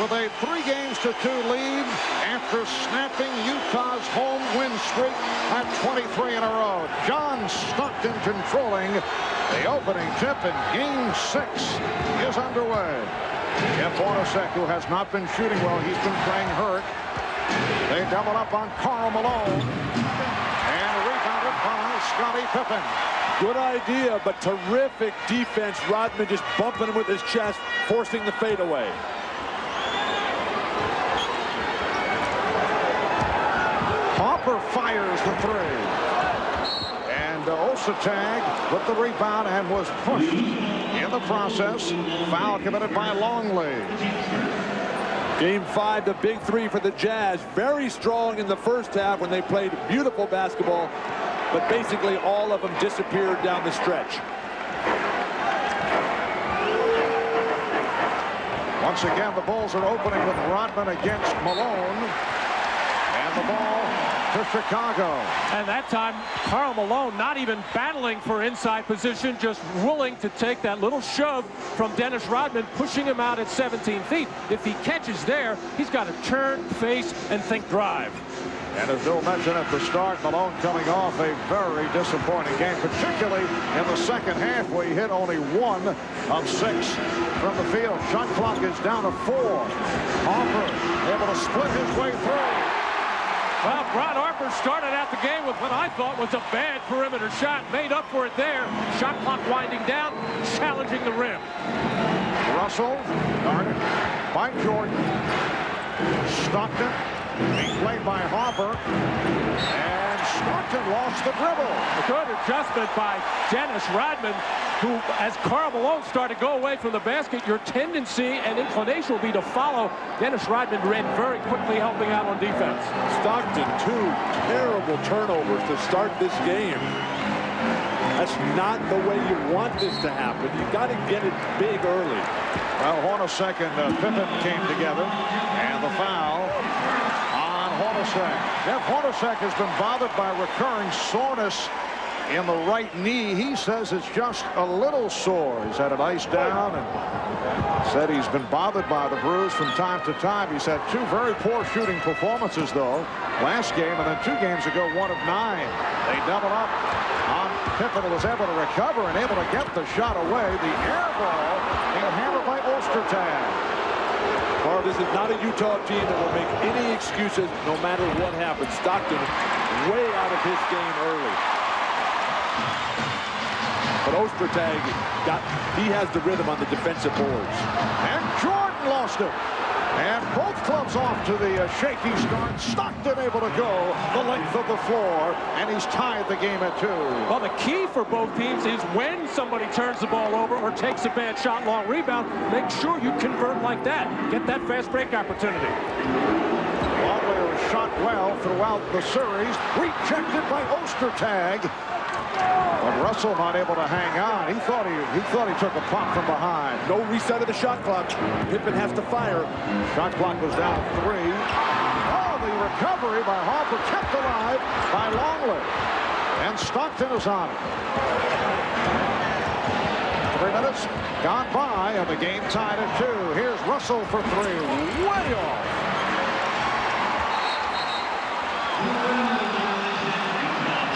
with a 3-2 lead after snapping Utah's home win streak at 23 in a row. John Stockton controlling the opening tip, and Game 6 is underway. Jeff Hornacek, who has not been shooting well, he's been playing hurt. They double up on Karl Malone, and rebounded by Scottie Pippen. Good idea, but terrific defense. Rodman just bumping him with his chest, forcing the fadeaway. Hopper fires the three. And Osatag with the rebound and was pushed in the process. Foul committed by Longley. Game 5, the big 3 for the Jazz. Very strong in the first half when they played beautiful basketball, but basically all of them disappeared down the stretch. Once again, the Bulls are opening with Rodman against Malone. And the ball to Chicago. And that time, Karl Malone not even battling for inside position, just willing to take that little shove from Dennis Rodman, pushing him out at 17 feet. If he catches there, he's got to turn, face, and think drive. And as Bill mentioned at the start, Malone coming off a very disappointing game, particularly in the second half where he hit only 1 of 6 from the field. Shot clock is down to 4. Harper able to split his way through. Well, Ron Harper started out the game with what I thought was a bad perimeter shot. Made up for it there. Shot clock winding down, challenging the rim. Russell guarded by Jordan. Stockton being played by Harper. And Stockton lost the dribble. A good adjustment by Dennis Rodman, who, as Karl Malone started to go away from the basket, your tendency and inclination will be to follow. Dennis Rodman ran very quickly, helping out on defense. Stockton, 2 terrible turnovers to start this game. That's not the way you want this to happen. You got to get it big early. Well, Hornacek and Pippen came together, and the foul on Hornacek. Jeff Hornacek has been bothered by recurring soreness in the right knee. He says it's just a little sore. He's had it iced down and said he's been bothered by the bruise from time to time. He's had 2 very poor shooting performances, though, last game, and then 2 games ago, 1 of 9. They double up on Pippen, who was able to recover and able to get the shot away. The air ball being handled by Ostertag. Well, this is not a Utah team that will make any excuses no matter what happens. Stockton way out of his game early. But Ostertag he has the rhythm on the defensive boards. And Jordan lost it. And both clubs off to the shaky start. Stockton able to go the length of the floor, and he's tied the game at 2. Well, the key for both teams is when somebody turns the ball over or takes a bad shot, long rebound, make sure you convert like that. Get that fast break opportunity. Longley was shot well throughout the series. Rejected by Ostertag. But Russell not able to hang on. He thought he took a pop from behind. No reset of the shot clock. Pippen has to fire. Shot clock was down 3. Oh, the recovery by Harper kept alive by Longley. And Stockton is on it. 3 minutes gone by, and the game tied at 2. Here's Russell for 3. Way off.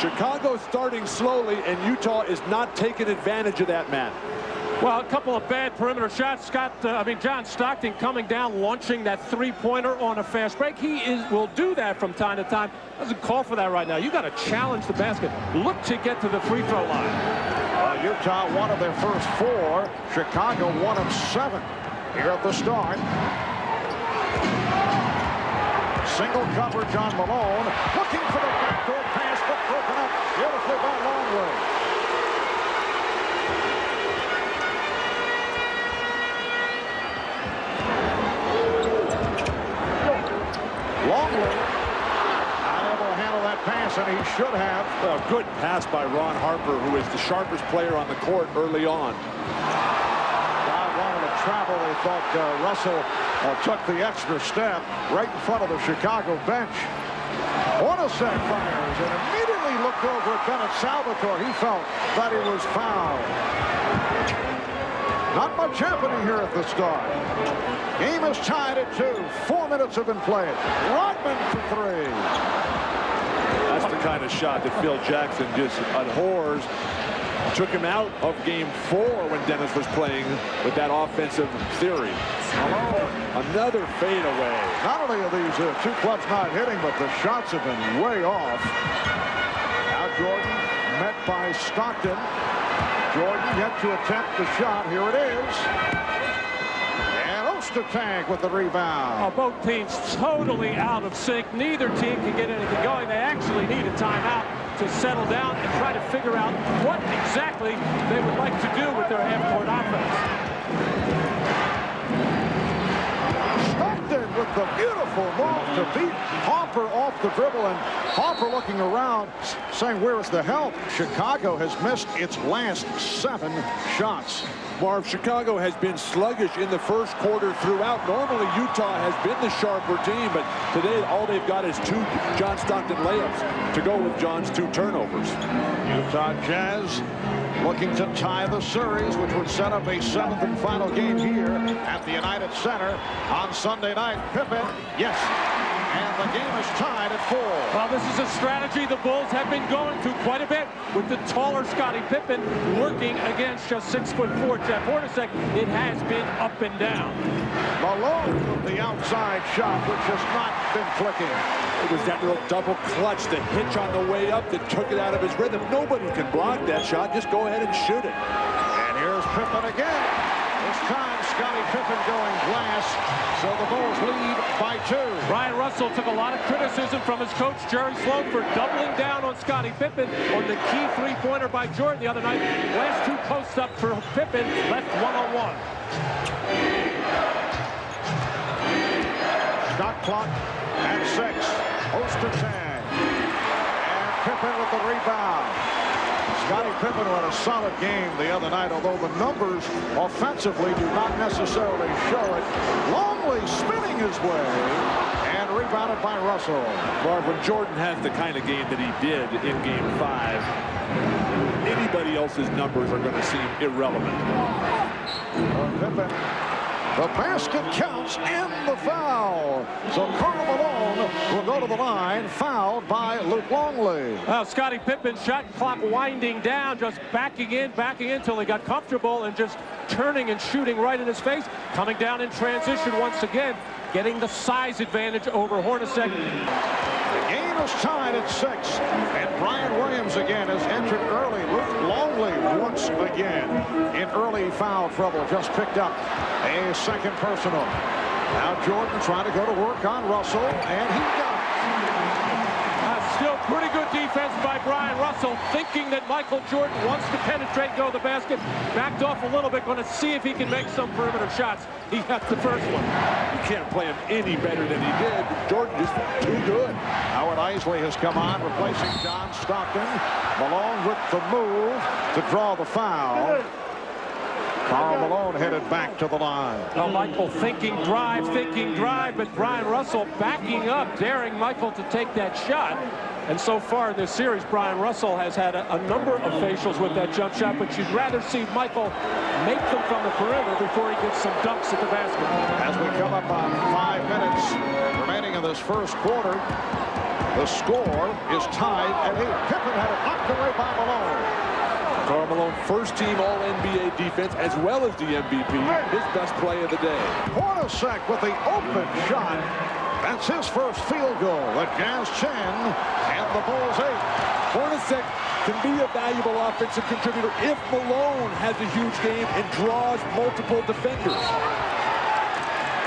Chicago starting slowly, and Utah is not taking advantage of that, man. Well, a couple of bad perimeter shots. John Stockton coming down, launching that 3-pointer on a fast break. He will do that from time to time. Doesn't call for that right now. You got to challenge the basket. Look to get to the free throw line. Utah 1 of their first 4. Chicago 1 of 7 here at the start. Single coverage on Malone. Looking for the backdoor pass, but broken up beautifully by Longley. Longley unable to handle that pass, and he should have. A good pass by Ron Harper, who is the sharpest player on the court early on. Crowd wanted to travel. They thought Russell took the extra step right in front of the Chicago bench. Hornacek fires and immediately looked over at Bennett Salvatore. He felt that he was fouled. Not much happening here at the start. Game is tied at 2. 4 minutes have been played. Rodman for 3. That's the kind of shot that Phil Jackson just abhors. Took him out of game 4 when Dennis was playing with that offensive theory. Another fadeaway. Not only are these two clubs not hitting, but the shots have been way off. Now Jordan met by Stockton. Jordan yet to attempt the shot. Here it is. And Ostertag with the rebound. Oh, both teams totally out of sync. Neither team can get anything going. They actually need a timeout to settle down and try to figure out what exactly they would like to do with their half-court offense. Stockton with the beautiful move to beat Harper off the dribble, and Harper looking around saying, where is the help? Chicago has missed its last 7 shots. Marv, Chicago has been sluggish in the first quarter throughout. Normally, Utah has been the sharper team, but today all they've got is 2 John Stockton layups to go with John's 2 turnovers. Utah Jazz looking to tie the series, which would set up a 7th and final game here at the United Center on Sunday night. Pippen, yes. And the game is tied at 4. Well, this is a strategy the Bulls have been going to quite a bit with the taller Scottie Pippen working against just 6'4" Jeff Hornacek. It has been up and down. Malone with the outside shot, which has not been clicking. It was that little double clutch, the hitch on the way up that took it out of his rhythm. Nobody can block that shot. Just go ahead and shoot it. And here's Pippen again. This time, Scottie Pippen going glass, so the Bulls lead by 2. Brian Russell took a lot of criticism from his coach, Jerry Sloan, for doubling down on Scottie Pippen on the key three-pointer by Jordan the other night. Last 2 posts up for Pippen, left 1-on-1. Shot clock at 6. Ostertag. And Pippen with the rebound. Scottie Pippen had a solid game the other night, although the numbers offensively do not necessarily show it. Longley spinning his way and rebounded by Russell. Marv, when Jordan has the kind of game that he did in game 5, anybody else's numbers are going to seem irrelevant. Pippen. The basket counts and the foul. So Karl Malone will go to the line, fouled by Luke Longley. Well, Scottie Pippen, shot clock winding down, just backing in until he got comfortable and just turning and shooting right in his face. Coming down in transition once again, getting the size advantage over Hornacek. The game is tied at 6, and Brian Williams again has entered early. Luke Longley once again in early foul trouble, just picked up a second personal. Now Jordan trying to go to work on Russell, and he got it. Still pretty good defense by Brian Russell, thinking that Michael Jordan wants to penetrate and go to the basket. Backed off a little bit, going to see if he can make some perimeter shots. He got the first one. You can't play him any better than he did. Jordan just too good. Howard Isley has come on, replacing John Stockton. Malone with the move to draw the foul. Karl Malone headed back to the line. Well, Michael thinking drive, but Brian Russell backing up, daring Michael to take that shot. And so far in this series, Brian Russell has had a number of facials with that jump shot, but you'd rather see Michael make them from the perimeter before he gets some dunks at the basket. As we come up on 5 minutes remaining in this first quarter, the score is tied at 8. Pippen had it knocked away by Malone. Karl Malone, first-team All-NBA defense, as well as the MVP, his best play of the day. Hornacek with the open shot. That's his first field goal. The Jazz 10 and the Bulls 8. Hornacek can be a valuable offensive contributor if Malone has a huge game and draws multiple defenders.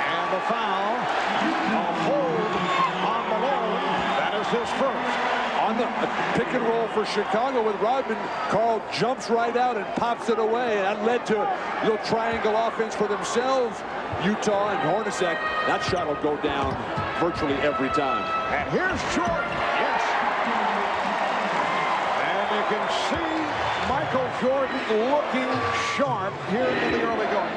And the foul, a hold on Malone. That is his first. On the pick and roll for Chicago with Rodman, Karl jumps right out and pops it away. And that led to a little triangle offense for themselves. Utah and Hornacek, that shot will go down virtually every time. And here's Jordan. Yes. And you can see Michael Jordan looking sharp here in the early going.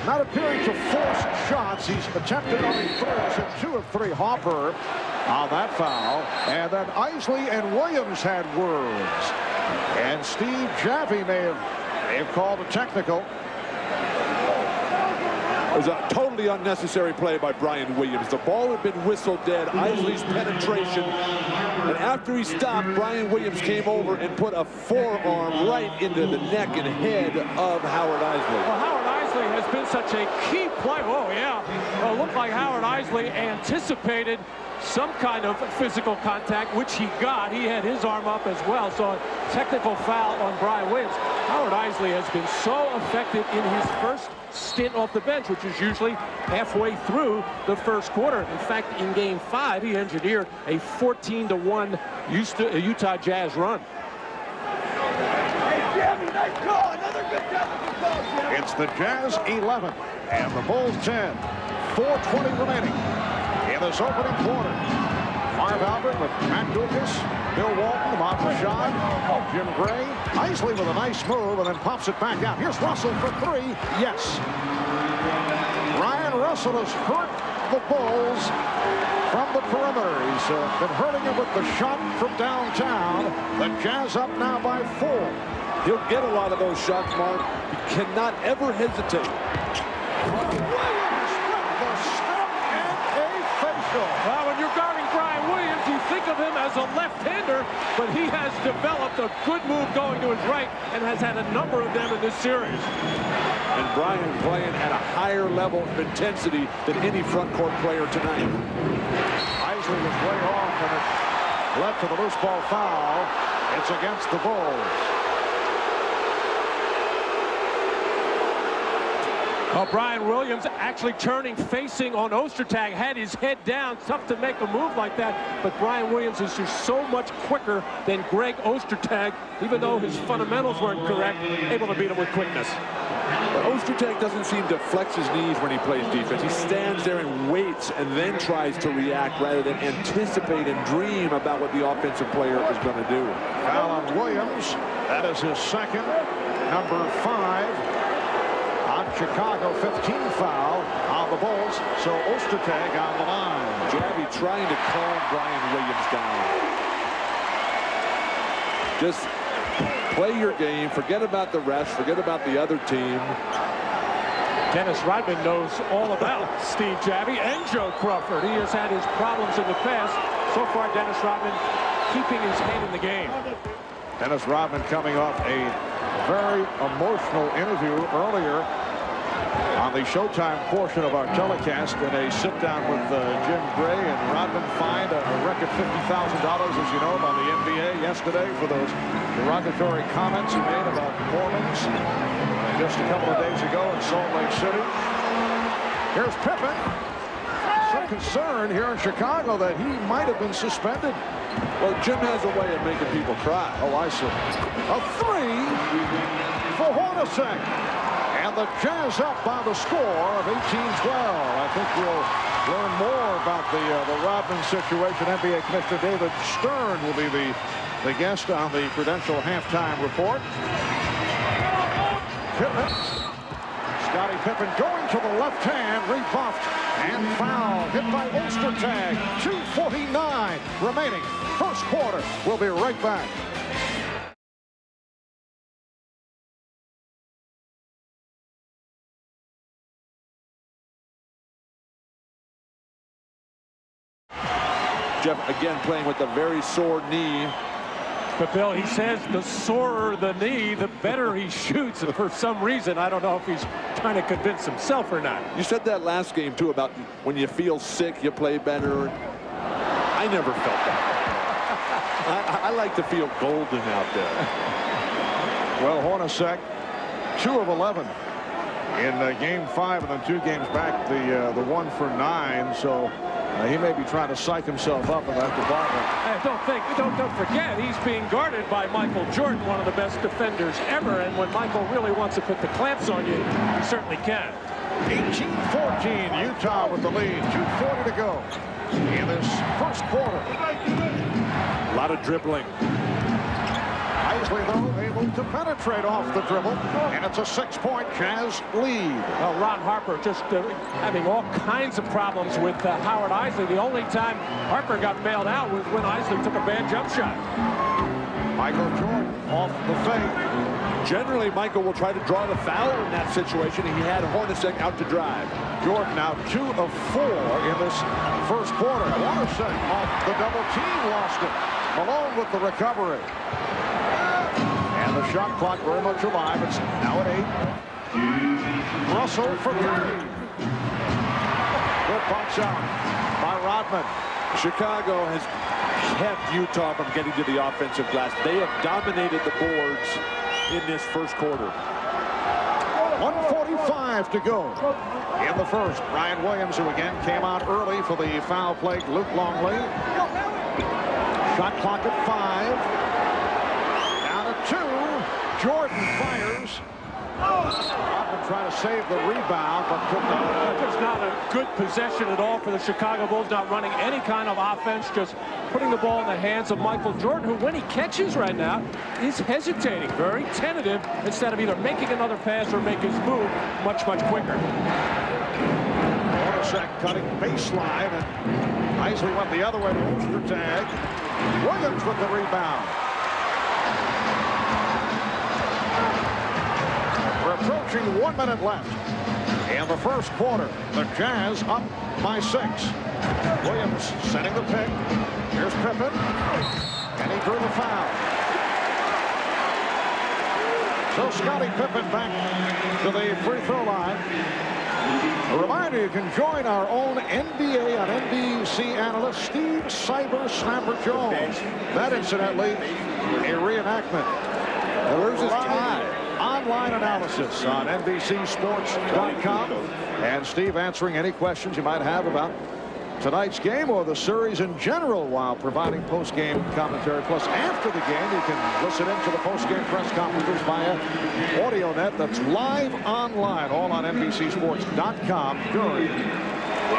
Not appearing to force shots. He's attempted only 3 and 2 of 3. Harper on that foul. And then Isley and Williams had words. And Steve Jaffee may have called a technical. was a totally unnecessary play by Brian Williams. The ball had been whistled dead. Isley's penetration. And after he stopped, Brian Williams came over and put a forearm right into the neck and head of Howard Isley. Well, Howard Isley has been such a key player. Oh, yeah. Well, it looked like Howard Isley anticipated some kind of physical contact, which he got. He had his arm up as well. So a technical foul on Brian Williams. Howard Isley has been so effective in his first stint off the bench, which is usually halfway through the first quarter. In fact, in game 5, he engineered a 14-1 Utah Jazz run. It's the Jazz 11 and the Bulls 10. 4:20 remaining in this opening quarter. Marv Albert with Matt Dukas, Bill Walton, Ahmad Rashad, Jim Gray. Isley with a nice move and then pops it back out. Here's Russell for 3. Yes. Ryan Russell has hurt the Bulls from the perimeter. He's been hurting him with the shot from downtown. The Jazz up now by 4. He'll get a lot of those shots, Mark. He cannot ever hesitate. Williams with the step and a facial. Well, when you're guarding Brian Williams, you think of him as a left-hander, but he has developed a good move going to his right and has had a number of them in this series. And Brian playing at a higher level of intensity than any front court player tonight. Isley was way off and it led to the loose ball foul. It's against the Bulls. Well, Brian Williams actually turning, facing on Ostertag, had his head down. Tough to make a move like that, but Brian Williams is just so much quicker than Greg Ostertag, even though his fundamentals weren't correct, able to beat him with quickness. But Ostertag doesn't seem to flex his knees when he plays defense. He stands there and waits and then tries to react rather than anticipate and dream about what the offensive player is going to do. Foul on Williams. That is his second, number 5. On Chicago, 15 foul on the Bulls. So Ostertag on the line. Jabby trying to calm Brian Williams down. Just play your game. Forget about the rest. Forget about the other team. Dennis Rodman knows all about Steve Jabby and Joe Crawford. He has had his problems in the past. So far, Dennis Rodman keeping his head in the game. Dennis Rodman coming off a very emotional interview earlier on the Showtime portion of our telecast in a sit-down with Jim Gray, and Rodman fined a record $50,000, as you know, by the NBA yesterday for those derogatory comments he made about Mormons just a couple of days ago in Salt Lake City. Here's Pippen. Some concern here in Chicago that he might have been suspended. Well, Jim has a way of making people cry. Oh, I see. A 3 for Hornacek. And the Jazz up by the score of 18-12. I think we'll learn more about the Rodman situation. NBA Commissioner David Stern will be the guest on the Prudential halftime report. Pippen. Scottie Pippen going to the left hand, rebuffed and fouled. Hit by Ostertag. 2:49 remaining. First quarter. We'll be right back. Jeff again playing with a very sore knee. But Bill, he says the sorer the knee, the better he shoots. And for some reason, I don't know if he's trying to convince himself or not. You said that last game, too, about when you feel sick, you play better. I never felt that. I like to feel golden out there. Well, Hornacek, 2 of 11 in game 5, and then 2 games back, the 1 for 9. So he may be trying to psych himself up in that department. Don't forget, he's being guarded by Michael Jordan, one of the best defenders ever. And when Michael really wants to put the clamps on you, he certainly can. 18-14, Utah with the lead. 2:40 to go in this first quarter. A lot of dribbling. Isley, though, able to penetrate off the dribble, and it's a 6-point Jazz lead. Well, Ron Harper just having all kinds of problems with Howard Isley. The only time Harper got bailed out was when Isley took a bad jump shot. Michael Jordan off the fake. Generally, Michael will try to draw the foul in that situation. He had Hornacek out to drive. Jordan now 2 of 4 in this first quarter. Hornacek off the double team, lost it. Malone with the recovery. And the shot clock very much alive. It's now at 8. Russell for 3. Good box out by Rodman. Chicago has kept Utah from getting to the offensive glass. They have dominated the boards in this first quarter. 1:45 to go in the first. Brian Williams, who again came out early for the foul play, Luke Longley. Shot clock at 5. Down to 2. Jordan fires. Rodman trying to save the rebound, but could not. Just not a good possession at all for the Chicago Bulls, not running any kind of offense, just putting the ball in the hands of Michael Jordan, who, when he catches right now, is hesitating, very tentative, instead of either making another pass or make his move much, much quicker. Hornacek cutting baseline, and Isley went the other way to Ostertag. Williams with the rebound. We're approaching 1 minute left in the first quarter. The Jazz up by 6. Williams setting the pick. Here's Pippen, and he drew the foul. So Scottie Pippen back to the free throw line. A reminder, you can join our own NBA on NBC analyst Steve Cyber-Snapper-Jones. That, incidentally, a reenactment. Where's his tie? Online analysis on NBCSports.com. And Steve answering any questions you might have about tonight's game or the series in general while providing post-game commentary. Plus, after the game, you can listen into the post-game press conferences via AudioNet. That's live online, all on NBCSports.com during the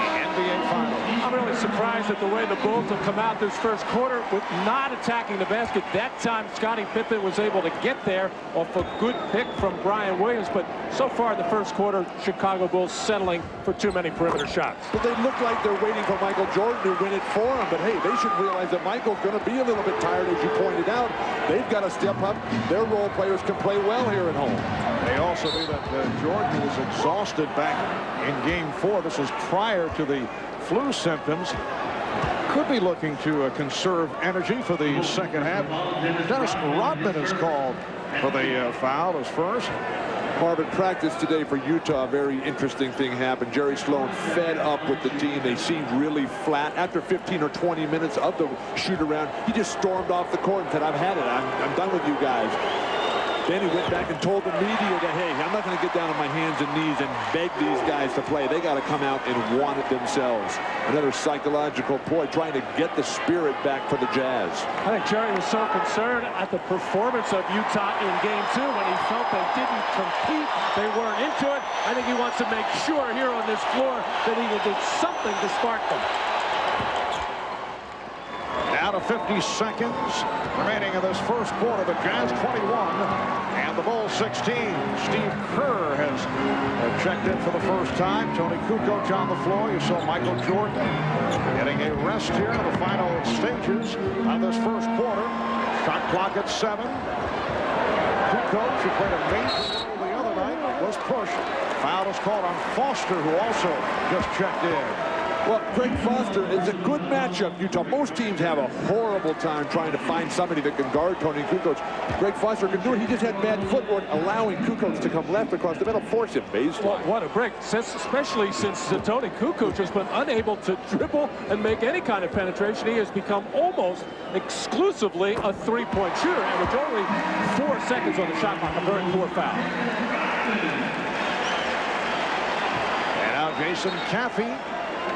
NBA Finals. I'm really surprised at the way the Bulls have come out this first quarter with not attacking the basket. That time, Scottie Pippen was able to get there off a good pick from Brian Williams. But so far in the first quarter, Chicago Bulls settling for too many perimeter shots. But they look like they're waiting for Michael Jordan to win it for them. But hey, they should realize that Michael's going to be a little bit tired, as you pointed out. They've got to step up. Their role players can play well here at home. They also knew that Jordan was exhausted back in Game 4. This was prior to the flu symptoms. Could be looking to conserve energy for the second half. Dennis Rodman is called for the foul as first. Harvard practice today for Utah. Very interesting thing happened. Jerry Sloan fed up with the team. They seemed really flat. After 15 or 20 minutes of the shoot-around, he just stormed off the court and said, I've had it. I'm done with you guys. Then he went back and told the media that, hey, I'm not going to get down on my hands and knees and beg these guys to play. They got to come out and want it themselves. Another psychological ploy, trying to get the spirit back for the Jazz. I think Jerry was so concerned at the performance of Utah in Game 2 when he felt they didn't compete, they weren't into it. I think he wants to make sure here on this floor that he will do something to spark them. Out of 50 seconds remaining in this first quarter. The Jazz 21 and the Bulls 16. Steve Kerr has checked in for the first time. Tony Kukoc on the floor. You saw Michael Jordan getting a rest here in the final stages of this first quarter. Shot clock at 7. Kukoc, who played a major role the other night, was pushed. Foul is called on Foster, who also just checked in. Well, Greg Foster is a good matchup. Utah, most teams have a horrible time trying to find somebody that can guard Tony Kukoc. Greg Foster can do it. He just had bad footwork, allowing Kukoc to come left across the middle, force him baseline. Well, what a break, especially since Tony Kukoc has been unable to dribble and make any kind of penetration. He has become almost exclusively a three-point shooter, and with only 4 seconds on the shot clock, a very poor foul. And now Jason Caffey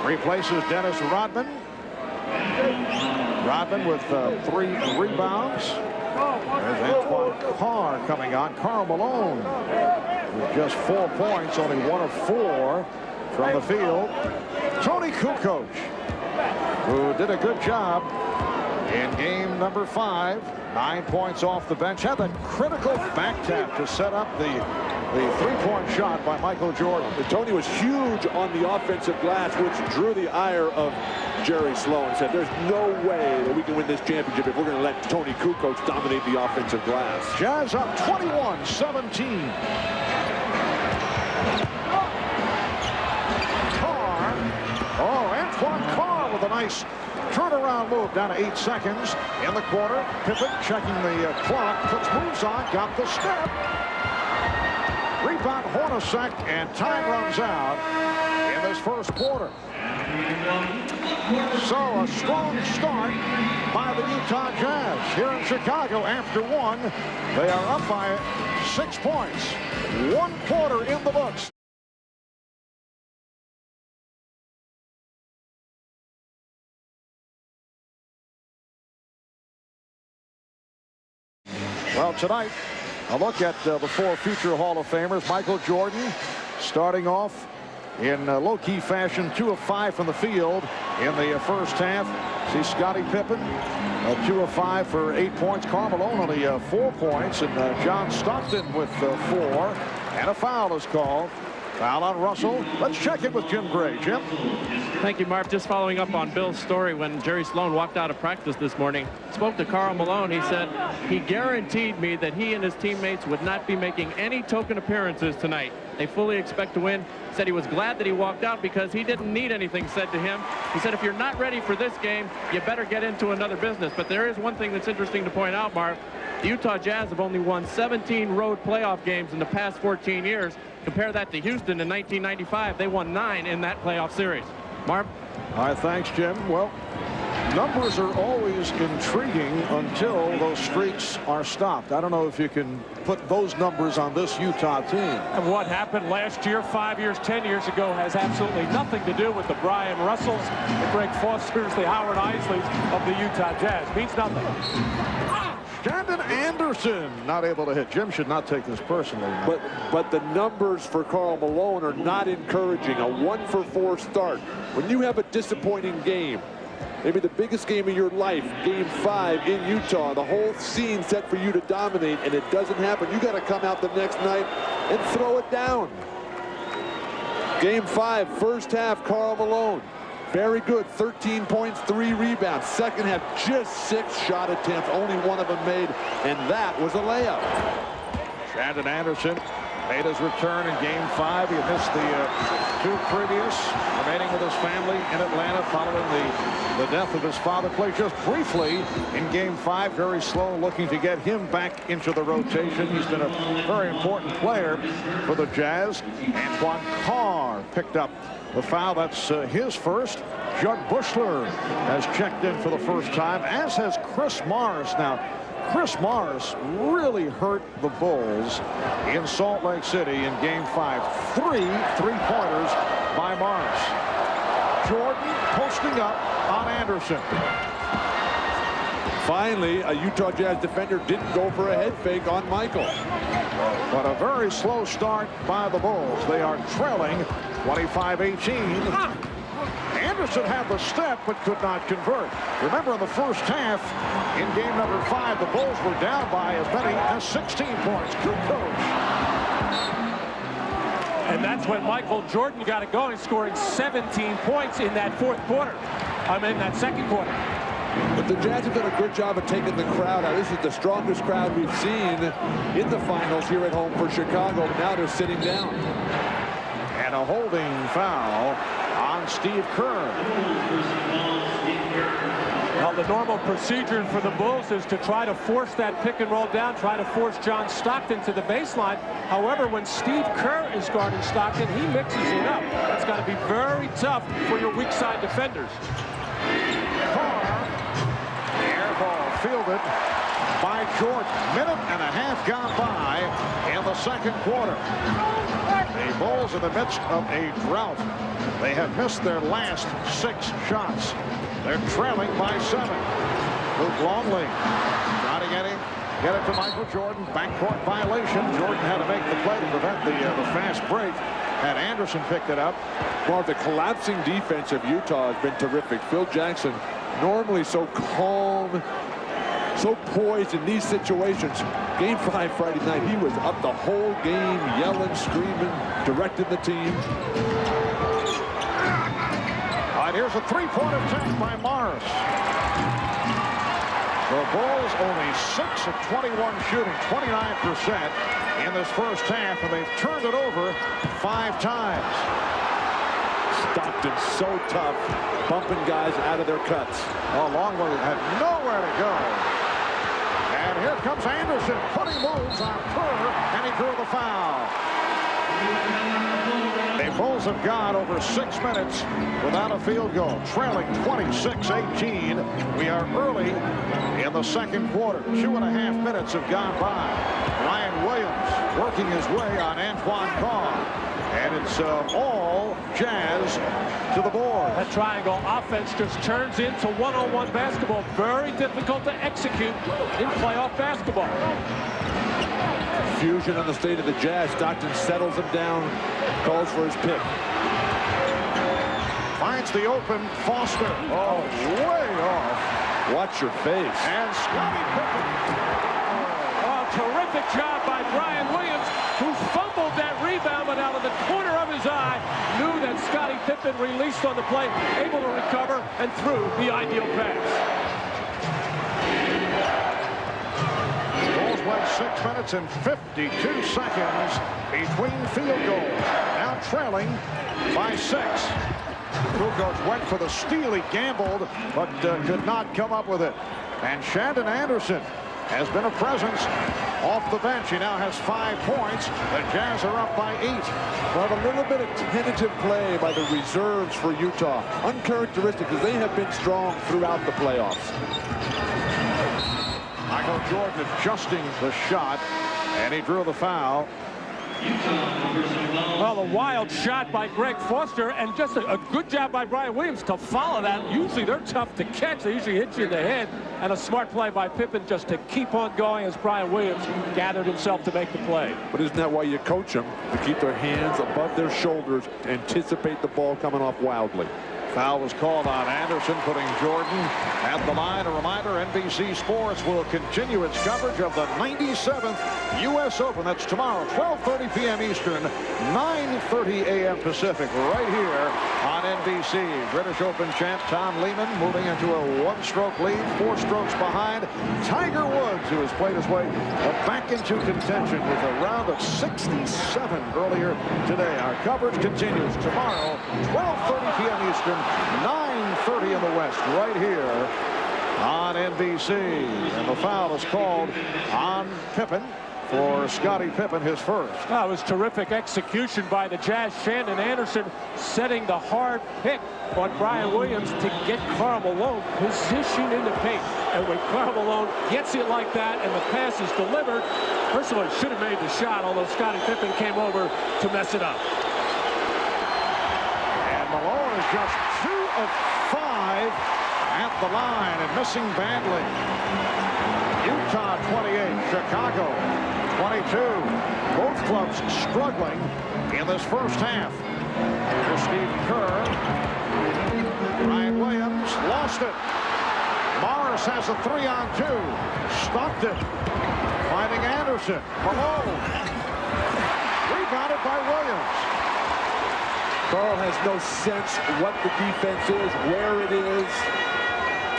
replaces Dennis Rodman. Rodman with 3 rebounds. There's Antoine Carr coming on. Karl Malone with just 4 points, only 1 of 4 from the field. Tony Kukoc, who did a good job in game number 5. 9 points off the bench. Had that critical back tap to set up the 3-point shot by Michael Jordan. And Tony was huge on the offensive glass, which drew the ire of Jerry Sloan. Said, there's no way that we can win this championship if we're going to let Tony Kukoc dominate the offensive glass. Jazz up 21-17. Juan Carr with a nice turnaround move down to 8 seconds in the quarter. Pippen checking the clock, puts moves on, got the step. Rebound Hornacek, and time runs out in this first quarter. So a strong start by the Utah Jazz here in Chicago. After one, they are up by 6 points. 1 quarter in the books. Well, tonight, a look at the 4 future Hall of Famers. Michael Jordan starting off in low-key fashion, 2 of 5 from the field in the first half. See Scottie Pippen, 2 of 5 for 8 points. Karl Malone only 4 points, and John Stockton with 4. And a foul is called. Foul on Russell. Let's check in with Jim Gray. Jim? Thank you, Marv. Just following up on Bill's story, when Jerry Sloan walked out of practice this morning, spoke to Karl Malone. He said he guaranteed me that he and his teammates would not be making any token appearances tonight. They fully expect to win. Said he was glad that he walked out because he didn't need anything said to him. He said, if you're not ready for this game, you better get into another business. But there is one thing that's interesting to point out, Marv. The Utah Jazz have only won 17 road playoff games in the past 14 years. Compare that to Houston in 1995. They won 9 in that playoff series. Marv? All right, thanks, Jim. Well, numbers are always intriguing until those streaks are stopped. I don't know if you can put those numbers on this Utah team. And what happened last year, 5 years, 10 years ago, has absolutely nothing to do with the Brian Russells, the Greg Fosters, the Howard Isleys of the Utah Jazz. Means nothing. Shandon Anderson not able to hit. Jim should not take this personally. But the numbers for Karl Malone are not encouraging. A 1 for 4 start. When you have a disappointing game, maybe the biggest game of your life, game 5 in Utah, the whole scene set for you to dominate, and it doesn't happen. You got to come out the next night and throw it down. Game 5, first half, Karl Malone. Very good, 13 points, 3 rebounds. Second half, just 6 shot attempts, only 1 of them made, and that was a layup. Shandon Anderson made his return in game 5. He missed the 2 previous, remaining with his family in Atlanta following the death of his father. Played just briefly in game 5, very slow, looking to get him back into the rotation. He's been a very important player for the Jazz. Juan Carr picked up the foul. That's his first. Judd Bushler has checked in for the first time, as has Chris Mars. Now, Chris Mars really hurt the Bulls in Salt Lake City in game 5. 3 3-pointers by Mars. Jordan posting up on Anderson. Finally, a Utah Jazz defender didn't go for a head fake on Michael. But a very slow start by the Bulls. They are trailing 25-18. Anderson had the step but could not convert. Remember, in the first half, in game number 5, the Bulls were down by as many as 16 points. Good coach. And that's when Michael Jordan got it going, scoring 17 points in that that second quarter. But the Jazz have done a good job of taking the crowd out. This is the strongest crowd we've seen in the finals here at home for Chicago. Now they're sitting down. And a holding foul on Steve Kerr. Well, the normal procedure for the Bulls is to try to force that pick and roll down, try to force John Stockton to the baseline. However, when Steve Kerr is guarding Stockton, he mixes it up. That's got to be very tough for your weak side defenders. Air ball fielded by Jordan. Minute and a half gone by in the second quarter. The Bulls in the midst of a drought. They have missed their last 6 shots. They're trailing by 7. Luke Longley trying to get it to Michael Jordan. Backcourt violation. Jordan had to make the play to prevent the fast break. Had Anderson picked it up. Well, the collapsing defense of Utah has been terrific. Phil Jackson, normally so calm, so poised in these situations. Game 5 Friday night, he was up the whole game, yelling, screaming, directing the team. All right, here's a 3-point attempt by Morris. The Bulls only 6 of 21 shooting, 29% in this first half, and they've turned it over 5 times. Stockton so tough, bumping guys out of their cuts. Oh, Longwood had nowhere to go. And here comes Anderson, putting moves on Kerr, and he drew the foul. The Bulls have gone over 6 minutes without a field goal, trailing 26-18. We are early in the second quarter. 2.5 minutes have gone by. Ryan Williams working his way on Antoine Carr. And it's all Jazz to the board. That triangle offense just turns into one-on-one basketball. Very difficult to execute in playoff basketball. Fusion on the state of the Jazz. Stockton settles him down, calls for his pick. Finds the open Foster. Oh, way off. Watch your face. And Scottie Pippen. Oh, terrific job by Brian Williams, who fumbled that rebound, but out of the corner of his eye, knew that Scottie Pippen released on the play, able to recover, and threw the ideal pass. Went 6 minutes and 52 seconds between field goals. Now trailing by 6. Kukoc went for the steal. He gambled, but could not come up with it. And Shandon Anderson has been a presence off the bench. He now has 5 points. The Jazz are up by 8. Well, a little bit of tentative play by the reserves for Utah. Uncharacteristic, because they have been strong throughout the playoffs. Michael Jordan adjusting the shot, and he drew the foul. Well, a wild shot by Greg Foster, and just a good job by Brian Williams to follow that. Usually they're tough to catch. They usually hit you in the head. And a smart play by Pippen just to keep on going as Brian Williams gathered himself to make the play. But isn't that why you coach them? To keep their hands above their shoulders, to anticipate the ball coming off wildly. Foul was called on Anderson, putting Jordan at the line. A reminder, NBC Sports will continue its coverage of the 97th U.S. Open. That's tomorrow, 12:30 p.m. Eastern, 9:30 a.m. Pacific, right here on NBC. British Open champ Tom Lehman moving into a 1-stroke lead, 4 strokes behind Tiger Woods, who has played his way back into contention with a round of 67 earlier today. Our coverage continues tomorrow, 12:30 p.m. Eastern, 9:30 in the West, right here on NBC. And the foul is called on Pippen for Scottie Pippen, his first. That was terrific execution by the Jazz. Shandon Anderson setting the hard pick on Brian Williams to get Karl Malone positioned in the paint. And when Karl Malone gets it like that and the pass is delivered, first of all, he should have made the shot, although Scottie Pippen came over to mess it up. Malone is just 2 of 5 at the line and missing badly. Utah 28, Chicago 22. Both clubs struggling in this first half. For Steve Kerr, Ryan Williams lost it. Morris has a 3-on-2. Stockton finding Anderson. Malone rebounded by Williams. Karl has no sense what the defense is, where it is.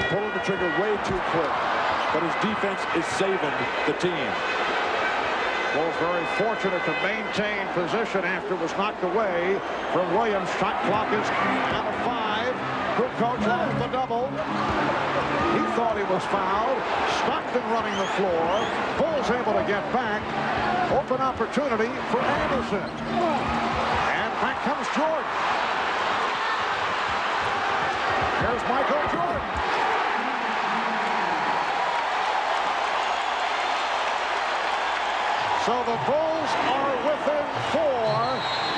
Pulling the trigger way too quick. But his defense is saving the team. Bulls very fortunate to maintain position after it was knocked away from Williams. Shot clock is out of 5. Kukoc off the double. He thought he was fouled. Stockton running the floor. Bulls able to get back. Open opportunity for Anderson. Back comes Jordan. Here's Michael Jordan. So the Bulls are within 4,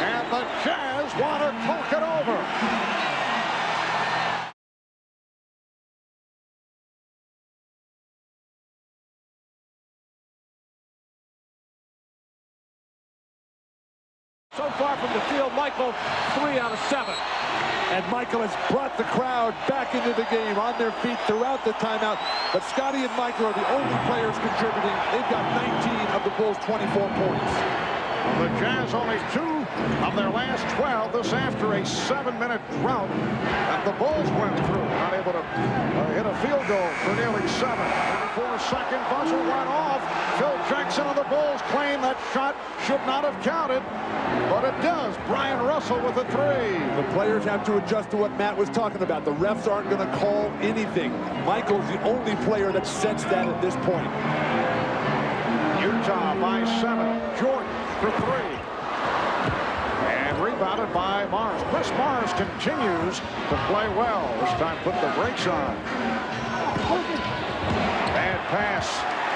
and the Jazz want to talk it over. So far from the field, Michael, 3 out of 7. And Michael has brought the crowd back into the game on their feet throughout the timeout. But Scottie and Michael are the only players contributing. They've got 19 of the Bulls' 24 points. The Jazz only 2 of their last 12. This after a 7-minute drought that the Bulls went through. Not able to hit a field goal for nearly 7. 34-second buzzer went off. Phil Jackson of the Bulls claim that shot should not have counted, but it does. Brian Russell with a 3. The players have to adjust to what Matt was talking about. The refs aren't going to call anything. Michael's the only player that sensed that at this point. Utah by 7. Jordan for 3. And rebounded by Mars. Chris Mars continues to play well. This time put the brakes on. Bad pass.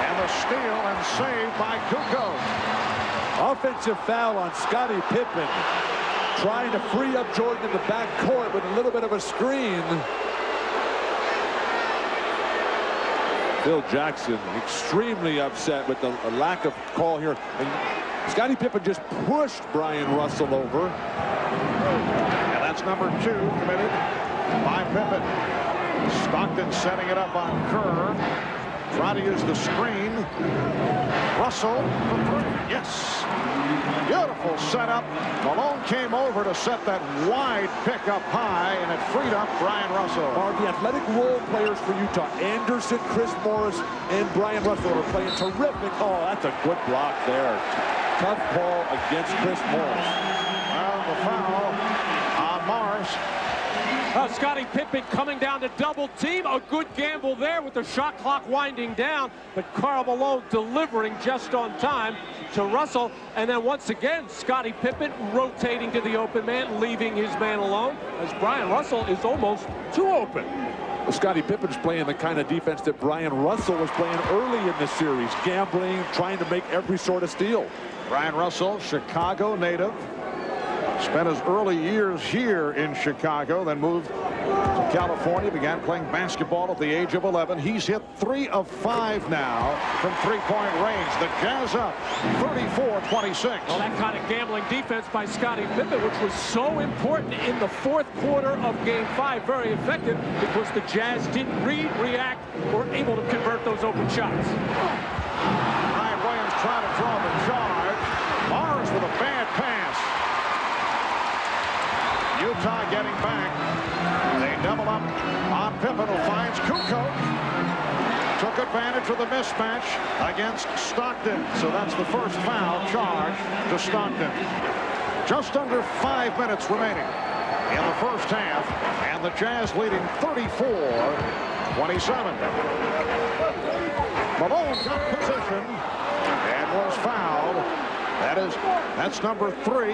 And the steal and save by Kukoc. Offensive foul on Scottie Pippen. Trying to free up Jordan in the back court with a little bit of a screen. Phil Jackson extremely upset with the lack of call here. And Scottie Pippen just pushed Brian Russell over. And that's number 2 committed by Pippen. Stockton setting it up on Kerr. Try to use the screen. Russell for 3. Yes. Beautiful setup. Malone came over to set that wide pick up high, and it freed up Brian Russell. Are the athletic role players for Utah. Anderson, Chris Morris, and Brian Russell are playing terrific. Oh, that's a good block there. Tough call against Chris Morris. Well, the foul on Morris. Scottie Pippen coming down to double team. A good gamble there with the shot clock winding down, but Karl Malone delivering just on time to Russell. And then once again, Scottie Pippen rotating to the open man, leaving his man alone, as Brian Russell is almost too open. Well, Scottie Pippen's playing the kind of defense that Brian Russell was playing early in the series. Gambling, trying to make every sort of steal. Brian Russell, Chicago native. Spent his early years here in Chicago, then moved to California, began playing basketball at the age of 11. He's hit 3 of 5 now from three-point range. The Jazz up 34-26. Well, that kind of gambling defense by Scottie Pippen, which was so important in the 4th quarter of Game 5, very effective because the Jazz didn't react or able to convert those open shots. Ryan Williams trying to draw the charge. Mars with a bad pass. Utah getting back. They double up on Pippen, who finds Kukoc. Took advantage of the mismatch against Stockton. So that's the first foul charge to Stockton. Just under 5 minutes remaining in the first half, and the Jazz leading 34-27. Malone got position and was fouled. That's number 3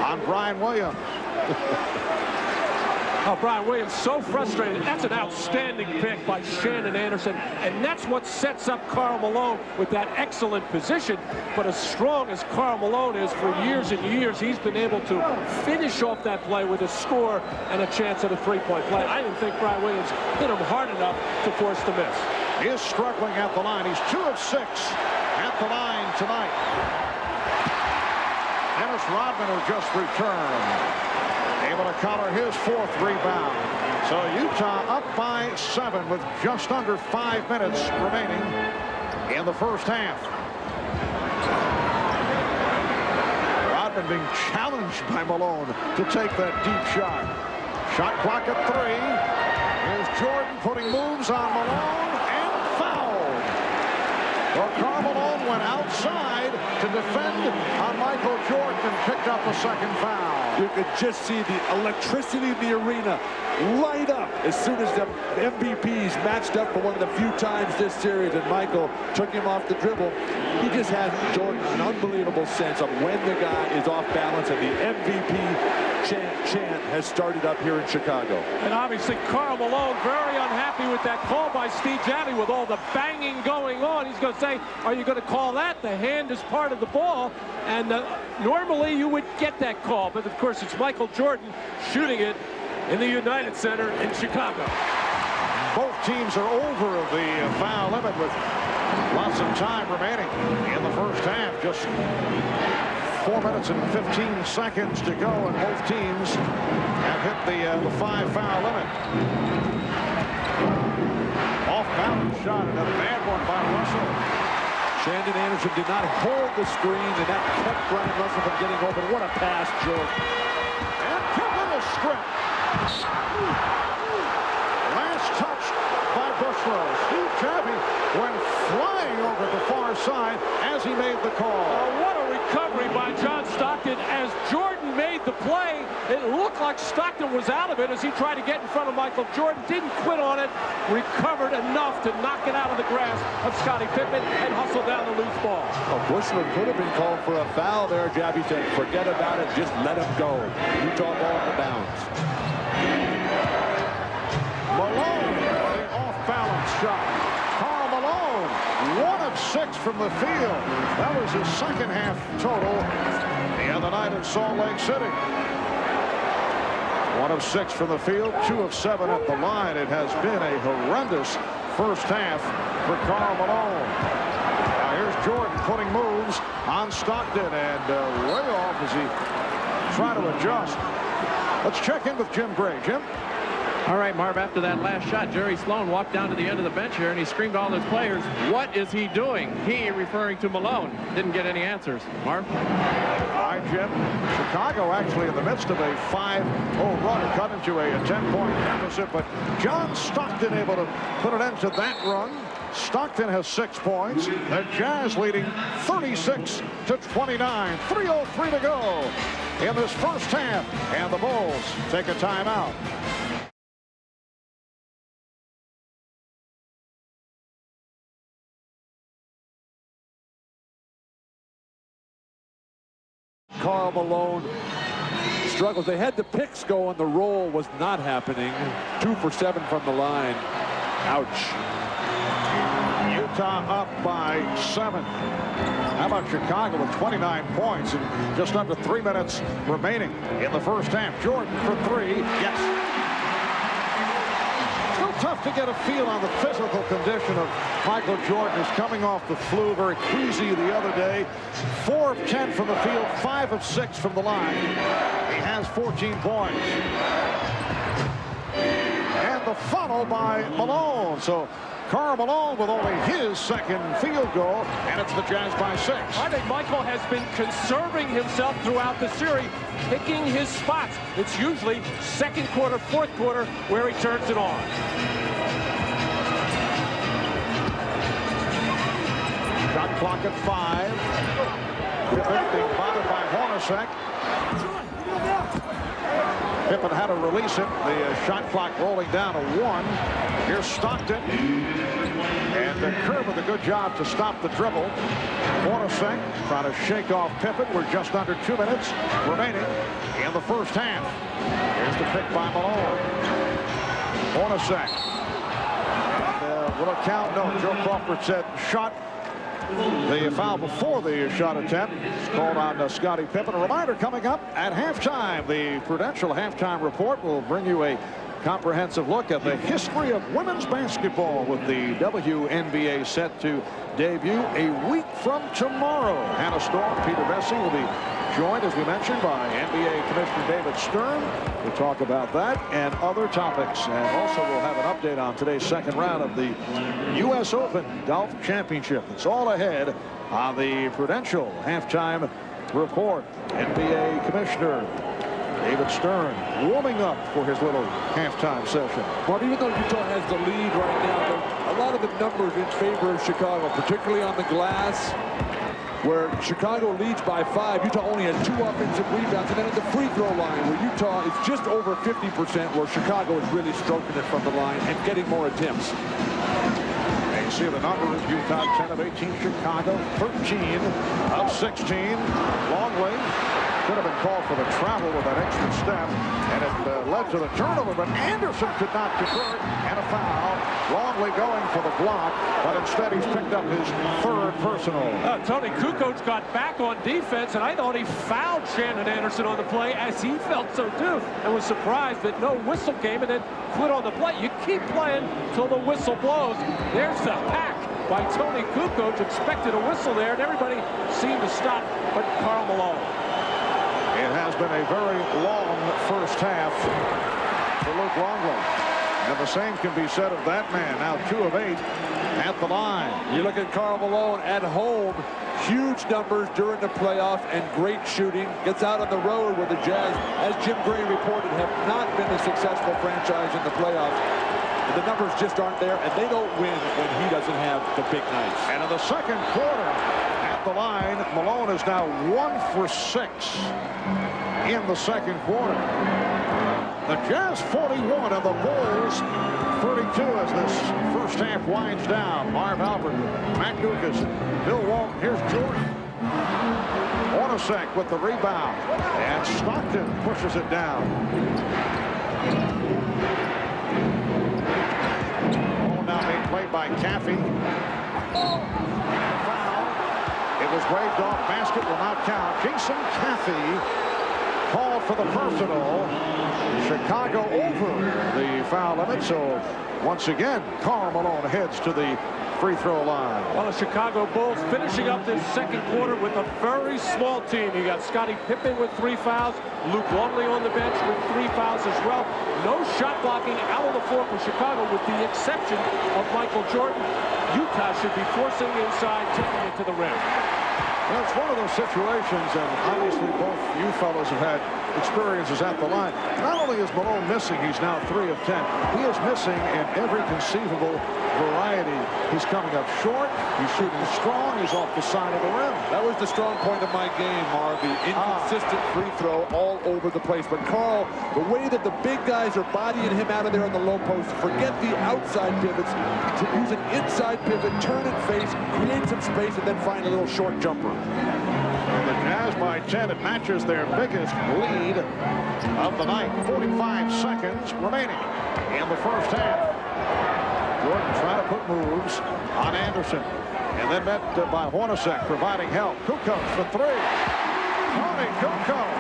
on Brian Williams. Oh, Brian Williams so frustrated. That's an outstanding pick by Shannon Anderson, and that's what sets up Karl Malone with that excellent position. But as strong as Karl Malone is, for years and years, he's been able to finish off that play with a score and a chance at a three-point play. I didn't think Brian Williams hit him hard enough to force the miss. He is struggling at the line. He's 2 of 6 at the line tonight. Dennis Rodman, who just returned, able to collar his 4th rebound. So Utah up by 7 with just under 5 minutes remaining in the first half. Rodman being challenged by Malone to take that deep shot. Shot clock at 3. Here's Jordan putting moves on Malone and fouled. Well, Karl Malone went outside to defend on Michael Jordan and picked up a second foul. You could just see the electricity in the arena light up as soon as the MVPs matched up for one of the few times this series, and Michael took him off the dribble. He just has, Jordan, an unbelievable sense of when the guy is off balance, and the MVP chant has started up here in Chicago. And obviously Karl Malone very unhappy with that call by Steve Janley with all the banging going on. He's going to say, are you going to call that? The hand is part of the ball, and normally you would get that call, but of course it's Michael Jordan shooting it in the United Center in Chicago. Both teams are over the foul limit with lots of time remaining in the first half. Just 4 minutes and 15 seconds to go, and both teams have hit the 5 foul limit. Off balance shot, and a bad one by Russell. Shandon Anderson did not hold the screen, and that kept Brian Russell from getting open. What a pass, Joe. And Pippen is stripped. Last touch by Bushrow. Steve Chappie went flying over the far side as he made the call. What a recovery by John Stockton. As Jordan made the play, it looked like Stockton was out of it as he tried to get in front of Michael Jordan. Didn't quit on it. Recovered enough to knock it out of the grasp of Scottie Pippen and hustle down the loose ball. Bushler could have been called for a foul there. Jabby said, forget about it. Just let him go. Utah ball in the bounds. Malone, the off-balance shot. Karl Malone, 1 of 6 from the field. That was his second half total the other night in Salt Lake City. 1 of 6 from the field, 2 of 7 at the line. It has been a horrendous first half for Karl Malone. Now here's Jordan putting moves on Stockton, and way off as he trying to adjust. Let's check in with Jim Gray. Jim? All right, Marv, after that last shot, Jerry Sloan walked down to the end of the bench here, and he screamed to all his players, what is he doing? He, referring to Malone, didn't get any answers. Marv? All right, Jim. Chicago actually in the midst of a 5-0 run, cut into a 10-point deficit, but John Stockton able to put an end to that run. Stockton has 6 points. The Jazz leading 36-29. 3:03 to go in this first half, and the Bulls take a timeout. Karl Malone struggles. They had the picks go, and the roll was not happening. 2 for 7 from the line. Ouch. Utah up by 7. How about Chicago with 29 points and just under 3 minutes remaining in the first half? Jordan for 3. Yes. Still tough to get a feel on the physical condition of Michael Jordan, who's coming off the flu, very queasy the other day. 4 of 10 from the field, 5 of 6 from the line. He has 14 points. And the funnel by Malone. So Karl Malone with only his second field goal, and it's the Jazz by 6. I think Michael has been conserving himself throughout the series, picking his spots. It's usually second quarter, fourth quarter where he turns it on. Shot clock at 5. Pippen being bothered by Hornacek. Pippen had to release it. The shot clock rolling down to 1. Here's Stockton. And Kerr with a good job to stop the dribble. Hornacek trying to shake off Pippen. We're just under 2 minutes remaining in the first half. Here's the pick by Malone. Hornacek. Will it count? No. Joe Crawford said shot. The foul before the shot attempt is called on Scottie Pippen. A reminder coming up at halftime. The Prudential halftime report will bring you a comprehensive look at the history of women's basketball with the WNBA set to debut a week from tomorrow. Hannah Storm, Peter Vesey will be joined, as we mentioned, by NBA Commissioner David Stern to talk about that and other topics. And also we'll have an update on today's second round of the U.S. Open Golf Championship. It's all ahead on the Prudential halftime report. NBA Commissioner David Stern warming up for his little halftime session. But even though Utah has the lead right now, a lot of the numbers in favor of Chicago, particularly on the glass, where Chicago leads by 5. Utah only has 2 offensive rebounds. And then at the free throw line, where Utah is just over 50%, where Chicago is really stroking it from the line and getting more attempts. And you see the numbers: Utah 10 of 18, Chicago 13 of 16. Longley could have been called for the travel with that extra step, and it led to the turnover, but Anderson could not convert, and a foul. Longley going for the block, but instead he's picked up his 3rd personal. Tony Kukoc got back on defense, and I thought he fouled Shandon Anderson on the play, as he felt so too, and was surprised that no whistle came and then quit on the play. You keep playing till the whistle blows. There's the hack by Tony Kukoc. Expected a whistle there, and everybody seemed to stop but Karl Malone. It has been a very long first half for Luke Longley. And the same can be said of that man. Now 2 of 8 at the line. You look at Karl Malone at home, huge numbers during the playoffs and great shooting. Gets out on the road where the Jazz, as Jim Gray reported, have not been a successful franchise in the playoffs. The numbers just aren't there, and they don't win when he doesn't have the big nights. And in the second quarter, at the line, Malone is now 1 for 6 in the second quarter. The Jazz 41 and the Bulls 32 as this first half winds down. Marv Albert, Mac Dukas, Bill Walton. Here's Jordan. Hornacek with the rebound, and Stockton pushes it down. Now being played by Caffey. Foul. It was waved off. Basket will not count. Jason Caffey called for the personal. Chicago over the foul limit. So once again, Karl Malone heads to the free throw line. Well, the Chicago Bulls finishing up this second quarter with a very small team. You got Scottie Pippen with 3 fouls. Luke Longley on the bench with 3 fouls as well. No shot blocking out on the floor for Chicago with the exception of Michael Jordan. Utah should be forcing inside, taking it to the rim. Well, it's one of those situations, and obviously both you fellows have had experiences at the line. Not only is Malone missing, he's now 3 of 10. He is missing in every conceivable variety. He's coming up short. He's shooting strong. He's off the side of the rim. That was the strong point of my game, Marv. The inconsistent free throw all over the place. But Karl, the way that the big guys are bodying him out of there on the low post, forget the outside pivots, to use an inside pivot, turn and face, create some space, and then find a little short jumper. The Jazz by 10. It matches their biggest lead of the night. 45 seconds remaining in the first half. Jordan trying to put moves on Anderson. And then met by Hornacek providing help. Kukoc for 3. Tony Kukoc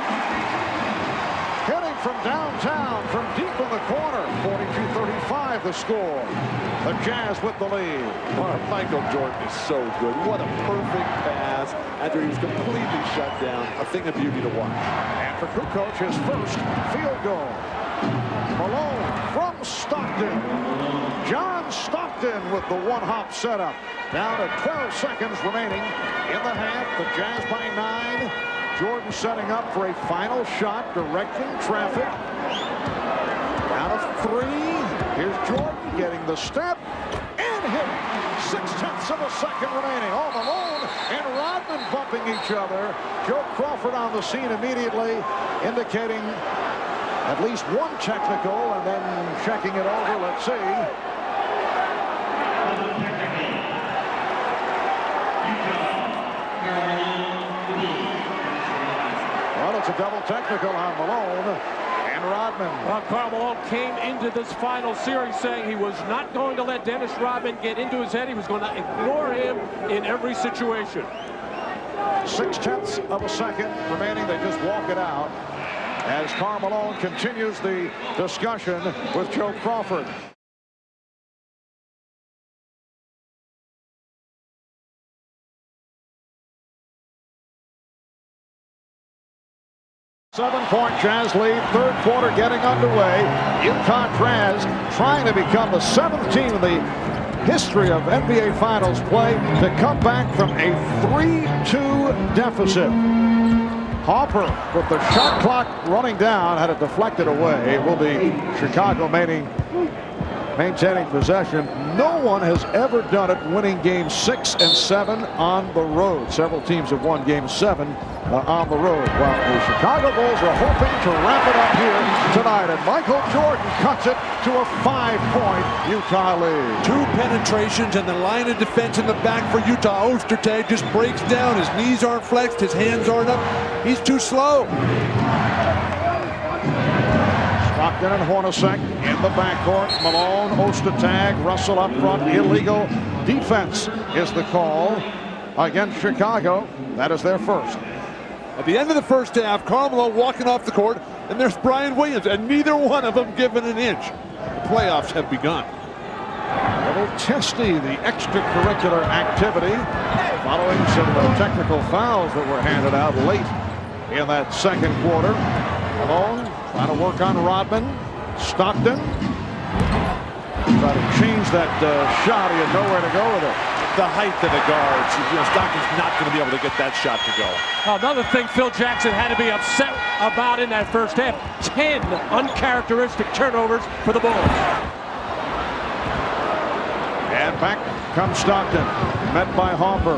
hitting from downtown, from deep in the corner. 42-35 the score. The Jazz with the lead. Michael Jordan is so good. What a perfect pass after he was completely shut down. A thing of beauty to watch. And for Kukoc, his first field goal. Malone from Stockton. John Stockton with the one-hop setup. Down to 12 seconds remaining in the half. The Jazz by 9. Jordan setting up for a final shot, directing traffic. Down to 3. Here's Jordan getting the step and hitting. 6/10 of a second remaining. Oh, Malone and Rodman bumping each other. Joe Crawford on the scene immediately, indicating at least one technical, and then checking it over. Let's see. Well, it's a double technical on Malone and Rodman. Well, Karl Malone came into this final series saying he was not going to let Dennis Rodman get into his head. He was going to ignore him in every situation. 6/10 of a second remaining. They just walk it out as Karl Malone continues the discussion with Joe Crawford. Seven-point Jazz lead, third quarter getting underway. Utah Jazz trying to become the 7th team in the history of NBA Finals play to come back from a 3-2 deficit. Harper with the shot clock running down, had it deflected away. It will be Chicago maintaining possession. No one has ever done it, winning games 6 and 7 on the road. Several teams have won game 7 on the road. Well, the Chicago Bulls are hoping to wrap it up here tonight, and Michael Jordan cuts it to a 5-point Utah lead. 2 penetrations and the line of defense in the back for Utah. Ostertag just breaks down. His knees aren't flexed. His hands aren't up. He's too slow. Stockton and Hornacek in the backcourt. Malone, Ostertag, Russell up front. Illegal defense is the call against Chicago. That is their first. At the end of the first half, Karl Malone walking off the court, and there's Brian Williams, and neither one of them given an inch. The playoffs have begun. A little testy, the extracurricular activity, following some technical fouls that were handed out late in that second quarter. Malone trying to work on Rodman. Stockton change that shot. He had nowhere to go with it. The height of the guards. Stockton's not going to be able to get that shot to go. Another thing Phil Jackson had to be upset about in that first half. 10 uncharacteristic turnovers for the Bulls. And back comes Stockton. Met by Hopper.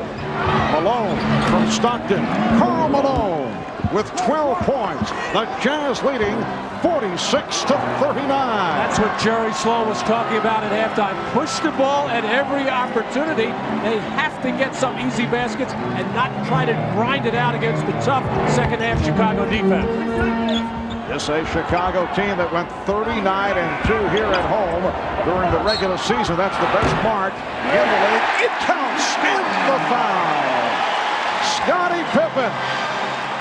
Malone from Stockton. Karl Malone with 12 points. The Jazz leading 46-39. That's what Jerry Sloan was talking about at halftime. Push the ball at every opportunity. They have to get some easy baskets and not try to grind it out against the tough second half Chicago defense. This a Chicago team that went 39-2 here at home during the regular season. That's the best mark in the league. It counts in the foul. Scottie Pippen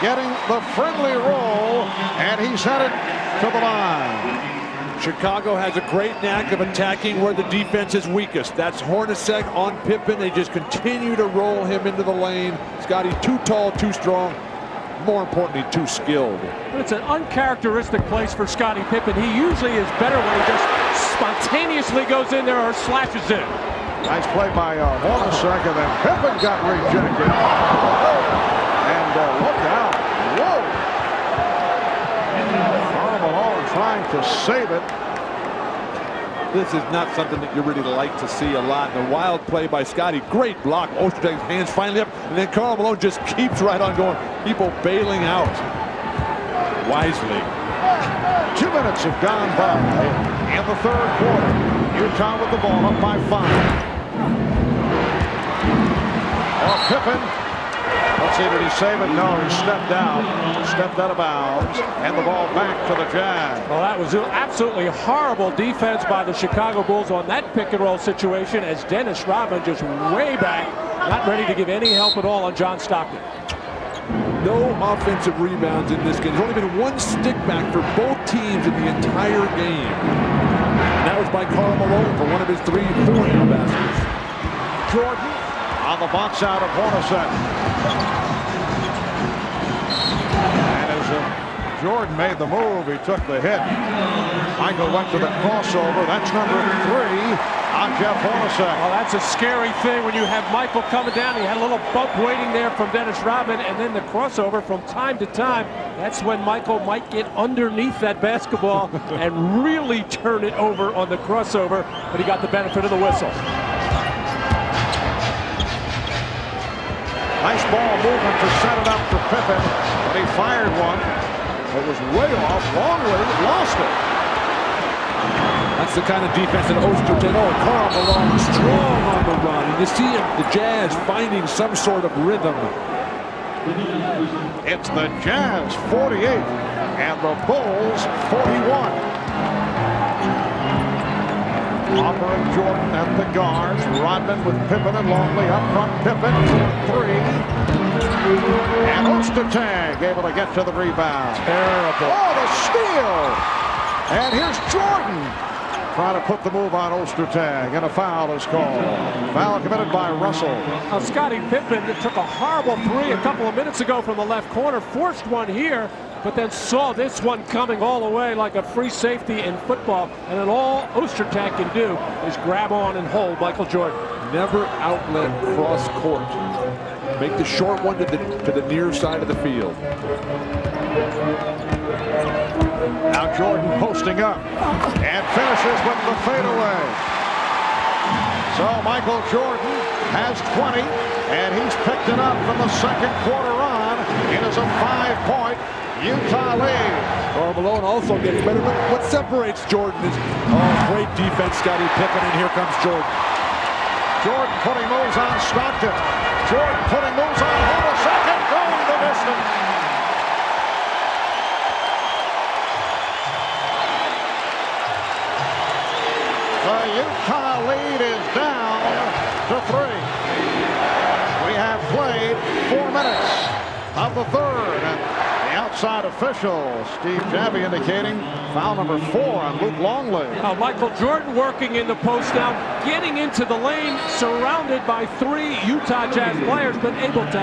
getting the friendly roll, and he's headed to the line. Chicago has a great knack of attacking where the defense is weakest. That's Hornacek on Pippen. They just continue to roll him into the lane. Scottie too tall, too strong. More importantly, too skilled. It's an uncharacteristic place for Scottie Pippen. He usually is better when he just spontaneously goes in there or slashes in. Nice play by Hornacek, and then Pippen got rejected. And look out. Whoa. Karl Malone trying to save it. This is not something that you really like to see a lot. The wild play by Scottie. Great block. Ostertag's hands finally up. And then Karl Malone just keeps right on going. People bailing out. Wisely. 2 minutes have gone by in the third quarter. Utah with the ball up by 5. Oh, Pippen. Let's see, did he save it? No, he stepped out of bounds, and the ball back to the Jazz. Well, that was absolutely horrible defense by the Chicago Bulls on that pick and roll situation, as Dennis Rodman just way back, not ready to give any help at all on John Stockton. No offensive rebounds in this game. There's only been one stick back for both teams in the entire game. And that was by Karl Malone for one of his 3 4-now baskets. Jordan on the box out of Hornacek. And as Jordan made the move, he took the hit. Michael went to the crossover. That's number 3 on Jeff Hornacek. Well, that's a scary thing when you have Michael coming down. He had a little bump waiting there from Dennis Rodman, and then the crossover from time to time. That's when Michael might get underneath that basketball and really turn it over on the crossover, but he got the benefit of the whistle. Nice ball movement to set it up for Pippen, but he fired one. It was way off. Longley lost it. That's the kind of defense that Ostertag. Oh, Karl Malone strong on the run. And you see the Jazz finding some sort of rhythm. It's the Jazz 48 and the Bulls 41. Hopper and Jordan at the guards. Rodman with Pippen and Longley up front. Pippen 3. And Ostertag able to get to the rebound. Terrible. Oh, the steal. And here's Jordan trying to put the move on Ostertag, and a foul is called. Foul committed by Russell. Now, Scottie Pippen took a horrible 3 a couple of minutes ago from the left corner, forced one here, but then saw this one coming all the way like a free safety in football. And then all Ostertag can do is grab on and hold Michael Jordan. Never outlet cross court. Make the short one to the near side of the field. Now Jordan posting up and finishes with the fadeaway. So Michael Jordan has 20, and he's picked it up from the second quarter on. It is a 5-point Utah lead. Karl Malone also gets better. What separates Jordan is great defense, Scottie Pippen, and here comes Jordan. Jordan putting moves on Stockton. Jordan putting moves on Hornacek and going the distance. The Utah lead is down to 3. We have played 4 minutes of the third. And the outside official, Steve Javie, indicating foul number 4 on Luke Longley. Now Michael Jordan working in the post now, getting into the lane, surrounded by 3 Utah Jazz players, but able to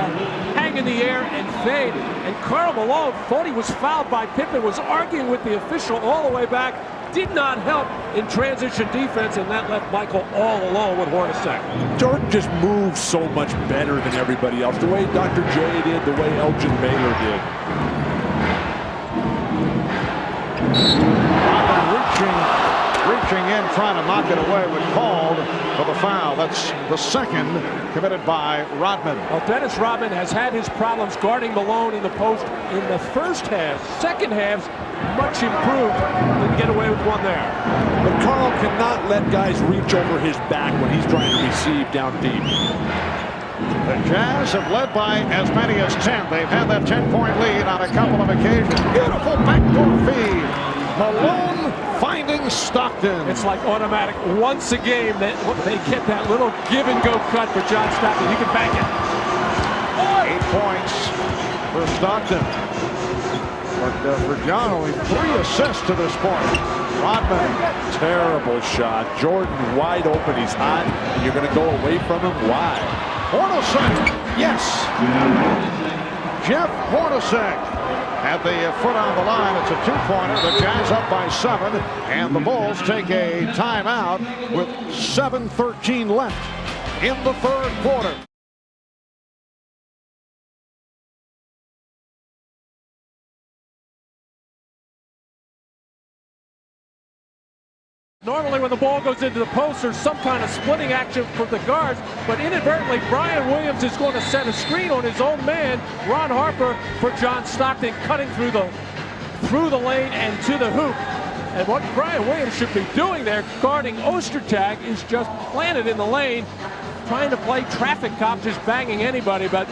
hang in the air and fade. And Karl Malone thought he was fouled by Pippen, was arguing with the official all the way back. did not help in transition defense, and that left Michael all alone with Hornacek. Jordan just moves so much better than everybody else. The way Dr. J did, the way Elgin Baylor did. Reaching in, trying to knock it away, but called for the foul. That's the second committed by Rodman. Well, Dennis Rodman has had his problems guarding Malone in the post in the first half. Second half's much improved. Didn't get away with one there. But Karl cannot let guys reach over his back when he's trying to receive down deep. The Jazz have led by as many as 10. They've had that 10-point lead on a couple of occasions. Beautiful backdoor feed. Malone finding Stockton. It's like automatic. Once a game, that they get that little give-and-go cut for John Stockton. He can bank it. 8 points for Stockton. But for John, only 3 assists to this point. Rodman. Terrible shot. Jordan wide open. He's hot. And you're going to go away from him. Why? Hornacek. Yes. Jeff Hornacek. At the foot on the line, it's a 2-pointer. The Jazz up by 7, and the Bulls take a timeout with 7:13 left in the third quarter. Normally when the ball goes into the post, there's some kind of splitting action for the guards, but inadvertently Brian Williams is going to set a screen on his own man, Ron Harper, for John Stockton, cutting through the lane and to the hoop. And what Brian Williams should be doing there, guarding Ostertag, is just planted in the lane, trying to play traffic cop, just banging anybody, but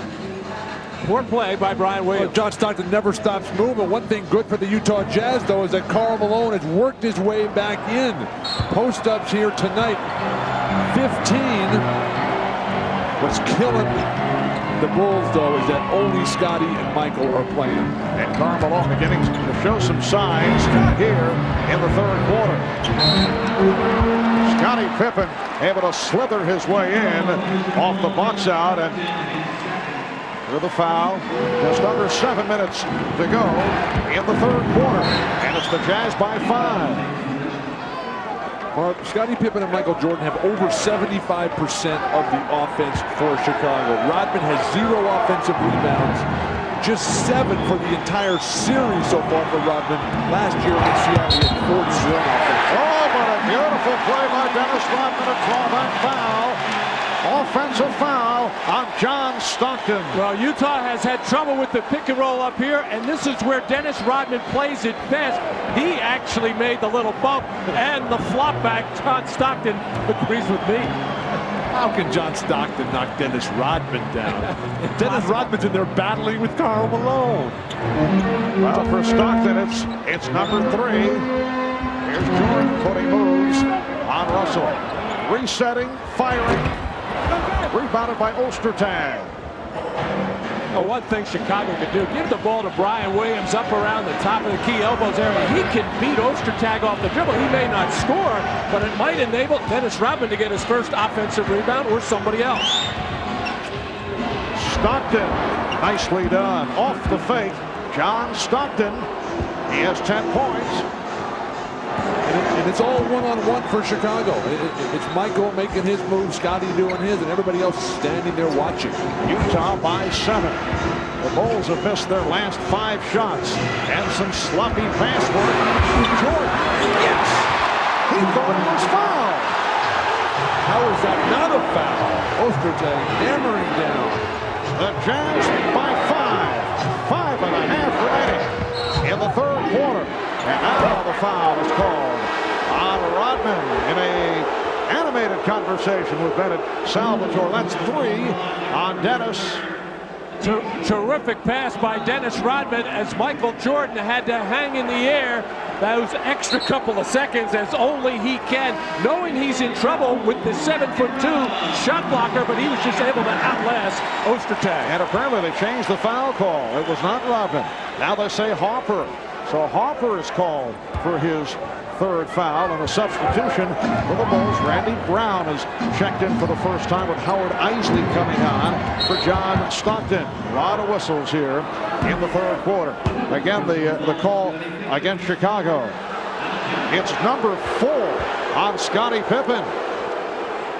poor play by Brian Williams. Well, John Stockton never stops moving. One thing good for the Utah Jazz, though, is that Karl Malone has worked his way back in. Post-ups here tonight. 15. What's killing the Bulls, though, is that only Scotty and Michael are playing. And Karl Malone beginning to show some signs here in the third quarter. Scottie Pippen able to slither his way in off the box out, and with a foul, just under 7 minutes to go in the third quarter, and it's the Jazz by 5. Well, Scottie Pippen and Michael Jordan have over 75% of the offense for Chicago. Rodman has 0 offensive rebounds, just 7 for the entire series so far for Rodman. Last year against Seattle, he had 41 offense. Oh, but a beautiful play by Dennis Rodman, a drawback foul. Offensive foul on John Stockton. Well, Utah has had trouble with the pick and roll up here, and this is where Dennis Rodman plays it best. He actually made the little bump and the flop back. John Stockton agrees with me. How can John Stockton knock Dennis Rodman down? Dennis Rodman's in there battling with Karl Malone. Well, for Stockton, it's number 3. Here's Jordan putting moves on Russell. Resetting, firing. Rebounded by Ostertag. Well, one thing Chicago can do, give the ball to Brian Williams up around the top of the key elbows area. He can beat Ostertag off the dribble. He may not score, but it might enable Dennis Rodman to get his first offensive rebound, or somebody else. Stockton, nicely done. Off the fake, John Stockton. He has 10 points. And it's all one-on-one for Chicago. It's Michael making his move, Scotty doing his, and everybody else standing there watching. Utah by 7. The Bulls have missed their last 5 shots. And some sloppy pass work. Jordan, yes! He thought it was foul. How is that not a foul? Ostertag hammering down. The Jazz by 5. 5.5 remaining in the third quarter. And now the foul is called on Rodman in a animated conversation with Bennett Salvatore. That's 3 on Dennis. Terrific pass by Dennis Rodman as Michael Jordan had to hang in the air those extra couple of seconds as only he can, knowing he's in trouble with the 7'2" shot blocker, but he was just able to outlast Ostertag. And apparently they changed the foul call. It was not Rodman. Now they say Harper. So Harper is called for his third foul, and a substitution for the Bulls. Randy Brown has checked in for the first time with Howard Isley coming on for John Stockton. A lot of whistles here in the third quarter. Again, the call against Chicago. It's number 4 on Scottie Pippen.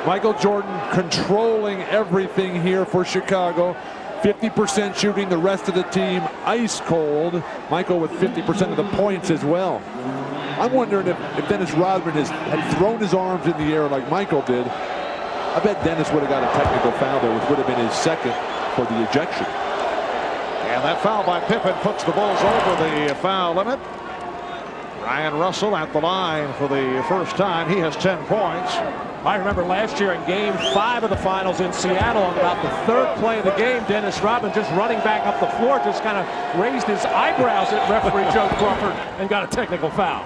Michael Jordan controlling everything here for Chicago. 50% shooting, the rest of the team ice cold. Michael with 50% of the points as well. I'm wondering if Dennis Rodman had thrown his arms in the air like Michael did. I bet Dennis would have got a technical foul there, which would have been his second for the ejection. And that foul by Pippen puts the Bulls over the foul limit. Ryan Russell at the line for the first time. He has 10 points. I remember last year in Game 5 of the finals in Seattle, on about the 3rd play of the game, Dennis Rodman just running back up the floor, just kind of raised his eyebrows at referee Joe Crawford and got a technical foul.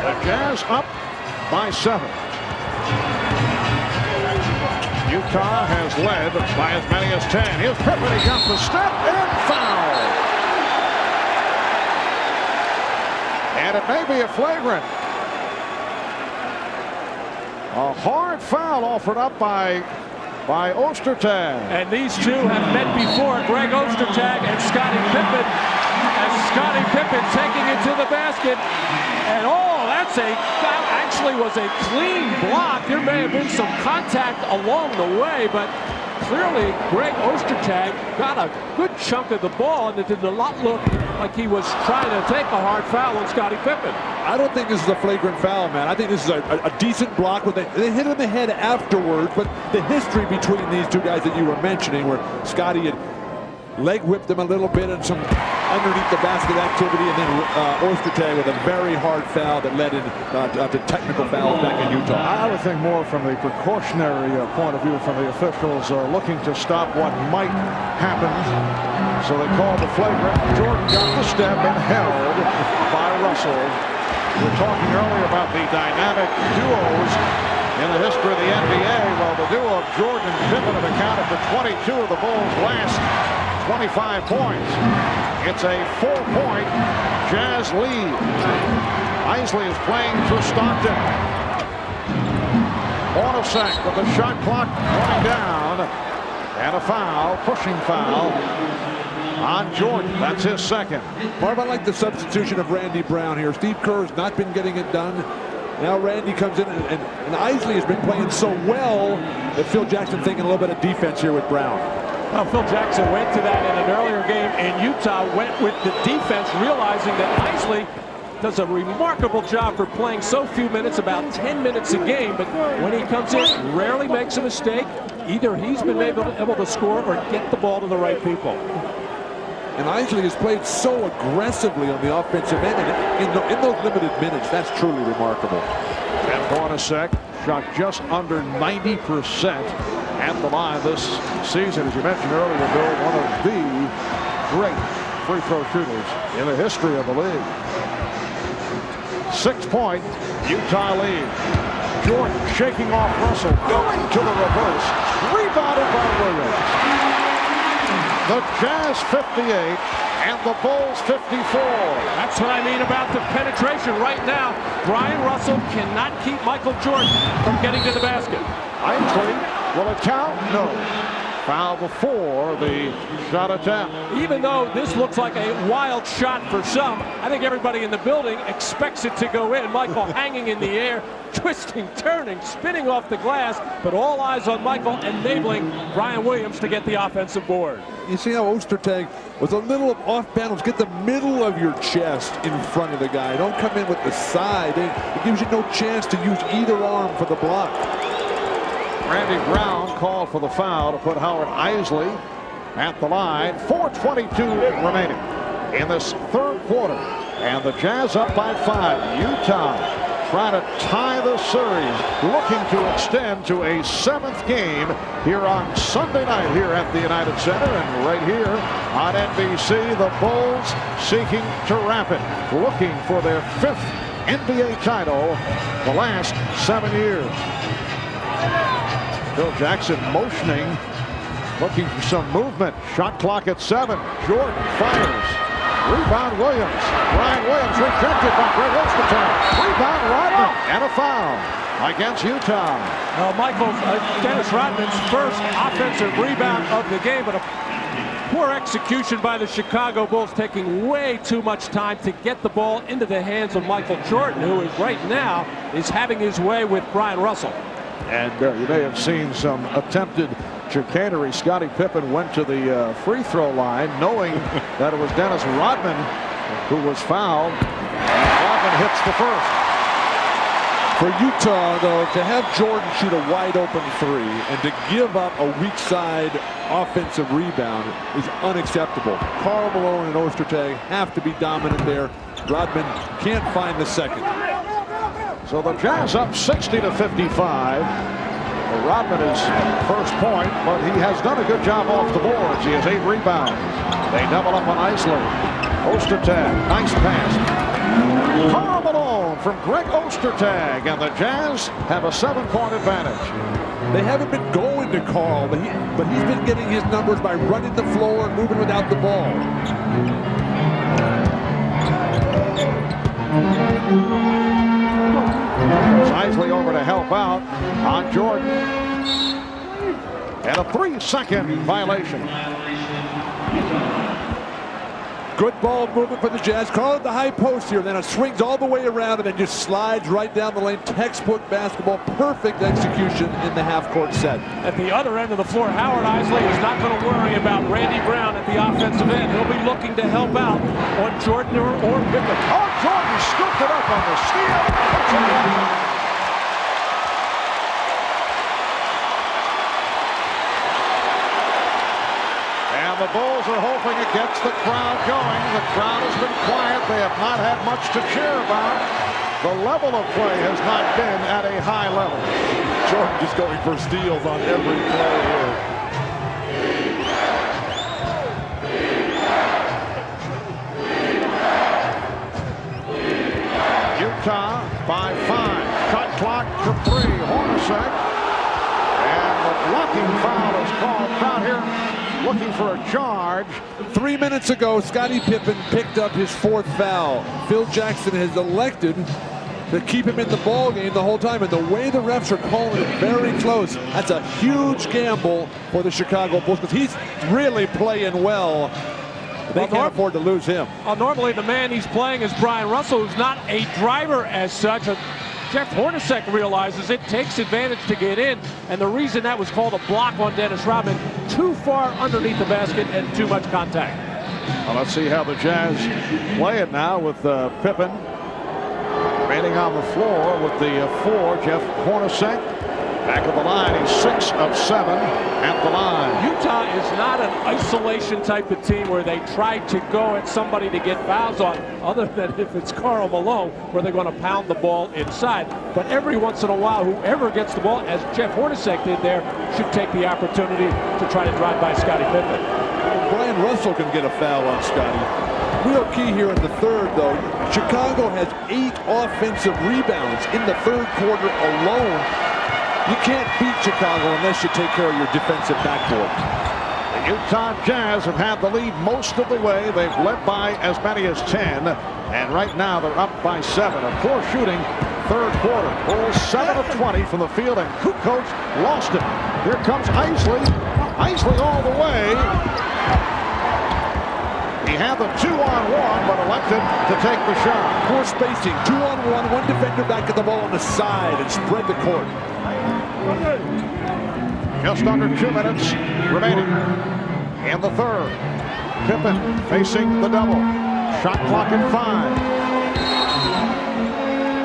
The Jazz up by 7. Utah has led by as many as 10. Here's Pippen. He got the step and foul. And it may be a flagrant. A hard foul offered up by Ostertag. And these two have met before, Greg Ostertag and Scottie Pippen. And Scottie Pippen taking it to the basket. And that actually was a clean block. There may have been some contact along the way, but clearly Greg Ostertag got a good chunk of the ball, and it did not look like he was trying to take a hard foul on Scottie Pippen. I don't think this is a flagrant foul, man. I think this is a decent block. They hit him in the head afterwards, but the history between these two guys that you were mentioning, where Scottie had leg whipped him a little bit and some underneath the basket activity, and then Ostertag with a very hard foul that led to technical fouls back in Utah. I would think more from the precautionary point of view from the officials looking to stop what might happen. So they called the flagrant. Jordan got the step and held by Russell. We were talking earlier about the dynamic duos in the history of the NBA. Well, the duo of Jordan and Pippen have accounted for 22 of the Bulls' last 25 points. It's a 4-point Jazz lead. Isley is playing for Stockton. Hornacek with the shot clock running down. And a foul, pushing foul on Jordan. That's his second. Marv, I like the substitution of Randy Brown here. Steve Kerr has not been getting it done. Now Randy comes in, and Isley has been playing so well that Phil Jackson thinking a little bit of defense here with Brown. Well, Phil Jackson went to that in an earlier game, and Utah went with the defense, realizing that Isley does a remarkable job for playing so few minutes, about 10 minutes a game. But when he comes in, rarely makes a mistake. Either he's been able to score or get the ball to the right people. And Isley has played so aggressively on the offensive end, and in those limited minutes, that's truly remarkable. And Hornacek shot just under 90% at the line this season. As you mentioned earlier, Bill, one of the great free throw shooters in the history of the league. 6-point Utah lead. Jordan shaking off Russell, going to the reverse, rebounded by Williams. The Jazz 58 and the Bulls 54. That's what I mean about the penetration right now. Brian Russell cannot keep Michael Jordan from getting to the basket. Isley, will it count? No. Foul before the shot attempt. Even though this looks like a wild shot for some, I think everybody in the building expects it to go in. Michael hanging in the air, twisting, turning, spinning off the glass, but all eyes on Michael, enabling Brian Williams to get the offensive board. You see how Ostertag was a little off balance. Get the middle of your chest in front of the guy. Don't come in with the side. It gives you no chance to use either arm for the block. Randy Brown called for the foul to put Howard Isley at the line. 4:22 remaining in this third quarter. And the Jazz up by 5. Utah trying to tie the series, looking to extend to a 7th game here on Sunday night here at the United Center. And right here on NBC, the Bulls seeking to wrap it, looking for their 5th NBA title the last 7 years. Phil Jackson motioning, looking for some movement. Shot clock at 7. Jordan fires. Rebound Williams. Brian Williams rejected by Greg Ostertag. Rebound Rodman. And a foul against Utah. Well, Dennis Rodman's first offensive rebound of the game, but Poor execution by the Chicago Bulls, taking way too much time to get the ball into the hands of Michael Jordan, who is right now is having his way with Brian Russell. And you may have seen some attempted chicanery. Scottie Pippen went to the free throw line knowing that it was Dennis Rodman who was fouled. And Rodman hits the first. For Utah, though, to have Jordan shoot a wide-open three and to give up a weak-side offensive rebound is unacceptable. Karl Malone and Ostertag have to be dominant there. Rodman can't find the second. So the Jazz up 60-55. Rodman is first point, but he has done a good job off the boards. He has 8 rebounds. They double up on Isley. Ostertag, nice pass. Karl Malone from Greg Ostertag, and the Jazz have a 7-point advantage. They haven't been going to Karl, but he's been getting his numbers by running the floor and moving without the ball. Isley over to help out on Jordan. And a 3-second violation. Good ball movement for the Jazz. Karl at the high post here. Then it swings all the way around and then just slides right down the lane. Textbook basketball. Perfect execution in the half-court set. At the other end of the floor, Howard Isley is not going to worry about Randy Brown at the offensive end. He'll be looking to help out on Jordan or Pippen. Oh, Jordan scooped it up on the steal. The Bulls are hoping it gets the crowd going. The crowd has been quiet. They have not had much to cheer about. The level of play has not been at a high level. Jordan just going for steals on every play here. Utah by 5. Shot clock for 3. Hornacek. And the blocking foul is called. Crowd here looking for a charge. 3 minutes ago, Scottie Pippen picked up his 4th foul. Phil Jackson has elected to keep him in the ball game the whole time, and the way the refs are calling it very close, that's a huge gamble for the Chicago Bulls because he's really playing well. They can't afford to lose him. Normally the man he's playing is Brian Russell, who's not a driver as such. Jeff Hornacek realizes it, takes advantage to get in, and the reason that was called a block on Dennis Rodman, too far underneath the basket and too much contact. Well, let's see how the Jazz play it now with Pippen remaining on the floor with the 4. Jeff Hornacek back of the line. He's 6 of 7 at the line. Utah is not an isolation type of team where they try to go at somebody to get fouls on, other than if it's Karl Malone, where they're going to pound the ball inside. But every once in a while, whoever gets the ball, as Jeff Hornacek did there, should take the opportunity to try to drive by Scottie Pippen. Brian Russell can get a foul on Scottie. Real key here in the third, though. Chicago has 8 offensive rebounds in the third quarter alone. You can't beat Chicago unless you take care of your defensive backboard. The Utah Jazz have had the lead most of the way. They've led by as many as 10. And right now they're up by 7. A poor shooting third quarter. Bulls 7 of 20 from the field, and Kukoc lost it. Here comes Isley. Isley all the way. He had the 2-on-1, but elected to take the shot. Poor spacing. 2-on-1, 1 defender back at the ball on the side and spread the court. Just under 2 minutes remaining in the third. Pippen facing the double. Shot clock at 5.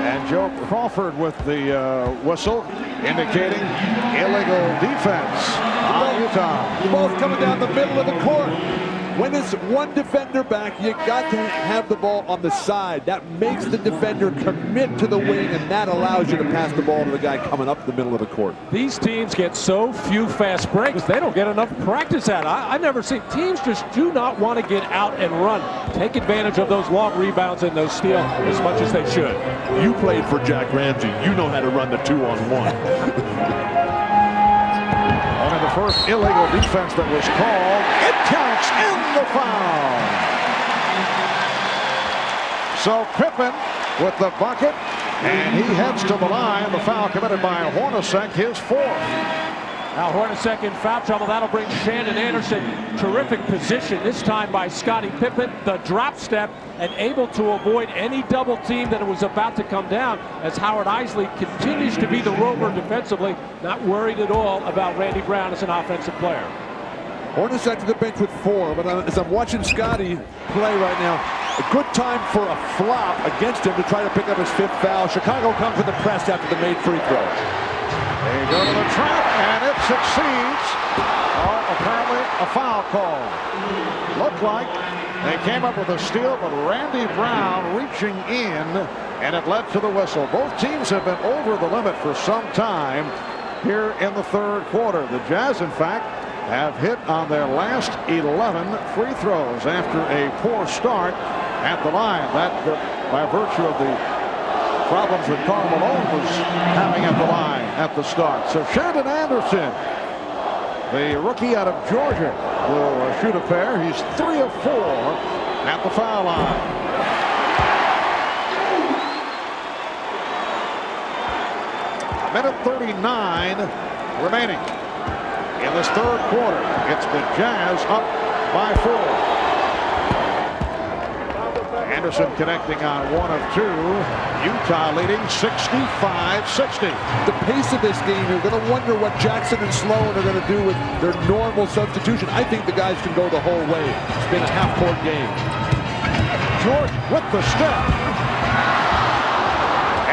And Joe Crawford with the whistle indicating illegal defense on Utah. The ball's coming down the middle of the court. When it's 1 defender back, you got to have the ball on the side. That makes the defender commit to the wing, and that allows you to pass the ball to the guy coming up the middle of the court. These teams get so few fast breaks, they don't get enough practice at it. I've never seen teams just do not want to get out and run. Take advantage of those long rebounds and those steals as much as they should. You played for Jack Ramsey. You know how to run the 2-on-1. Only the first illegal defense that was called. It counts in the foul. So Pippen with the bucket, and he heads to the line. The foul committed by Hornacek, his 4th. Now Hornacek in foul trouble. That'll bring Shandon Anderson. Terrific position this time by Scottie Pippen. The drop step and able to avoid any double team that was about to come down as Howard Eisley continues to be the rover defensively. Not worried at all about Randy Brown as an offensive player. Hornacek to the bench with 4, but as I'm watching Scottie play right now, a good time for a flop against him to try to pick up his 5th foul. Chicago comes with the press after the made free throw. They go to the trap, and it succeeds. Oh, apparently a foul call. Looked like they came up with a steal, but Randy Brown reaching in, and it led to the whistle. Both teams have been over the limit for some time here in the 3rd quarter. The Jazz, in fact, have hit on their last 11 free throws after a poor start at the line. That by virtue of the problems that Karl Malone was having at the line at the start. So Shandon Anderson, the rookie out of Georgia, will shoot a pair. He's 3 of 4 at the foul line. A minute 39 remaining in this 3rd quarter. It's the Jazz up by 4. Anderson connecting on 1 of 2. Utah leading 65-60. The pace of this game, you're going to wonder what Jackson and Sloan are going to do with their normal substitution. I think the guys can go the whole way. It's been a half-court game. Jordan with the step.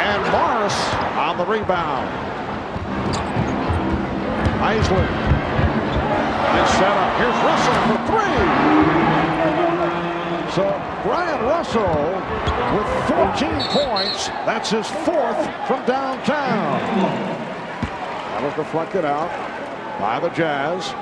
And Morris on the rebound. Eisley. Nice setup. Here's Russell for 3. So Brian Russell with 14 points. That's his 4th from downtown. That was deflected out by the Jazz.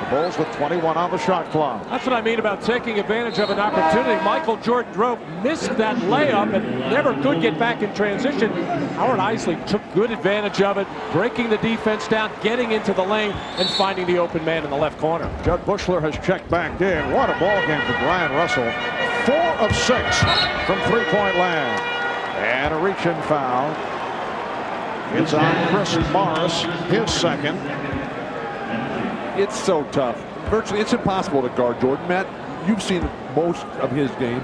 The Bulls with 21 on the shot clock. That's what I mean about taking advantage of an opportunity. Michael Jordan Drove missed that layup and never could get back in transition. Howard Eisley took good advantage of it, breaking the defense down, getting into the lane, and finding the open man in the left corner. Judd Bushler has checked back in. What a ball game for Brian Russell. 4 of 6 from 3-point land. And a reach-in foul. It's on Chris Morris, his 2nd. It's so tough. Virtually, it's impossible to guard Jordan. Matt, you've seen most of his games.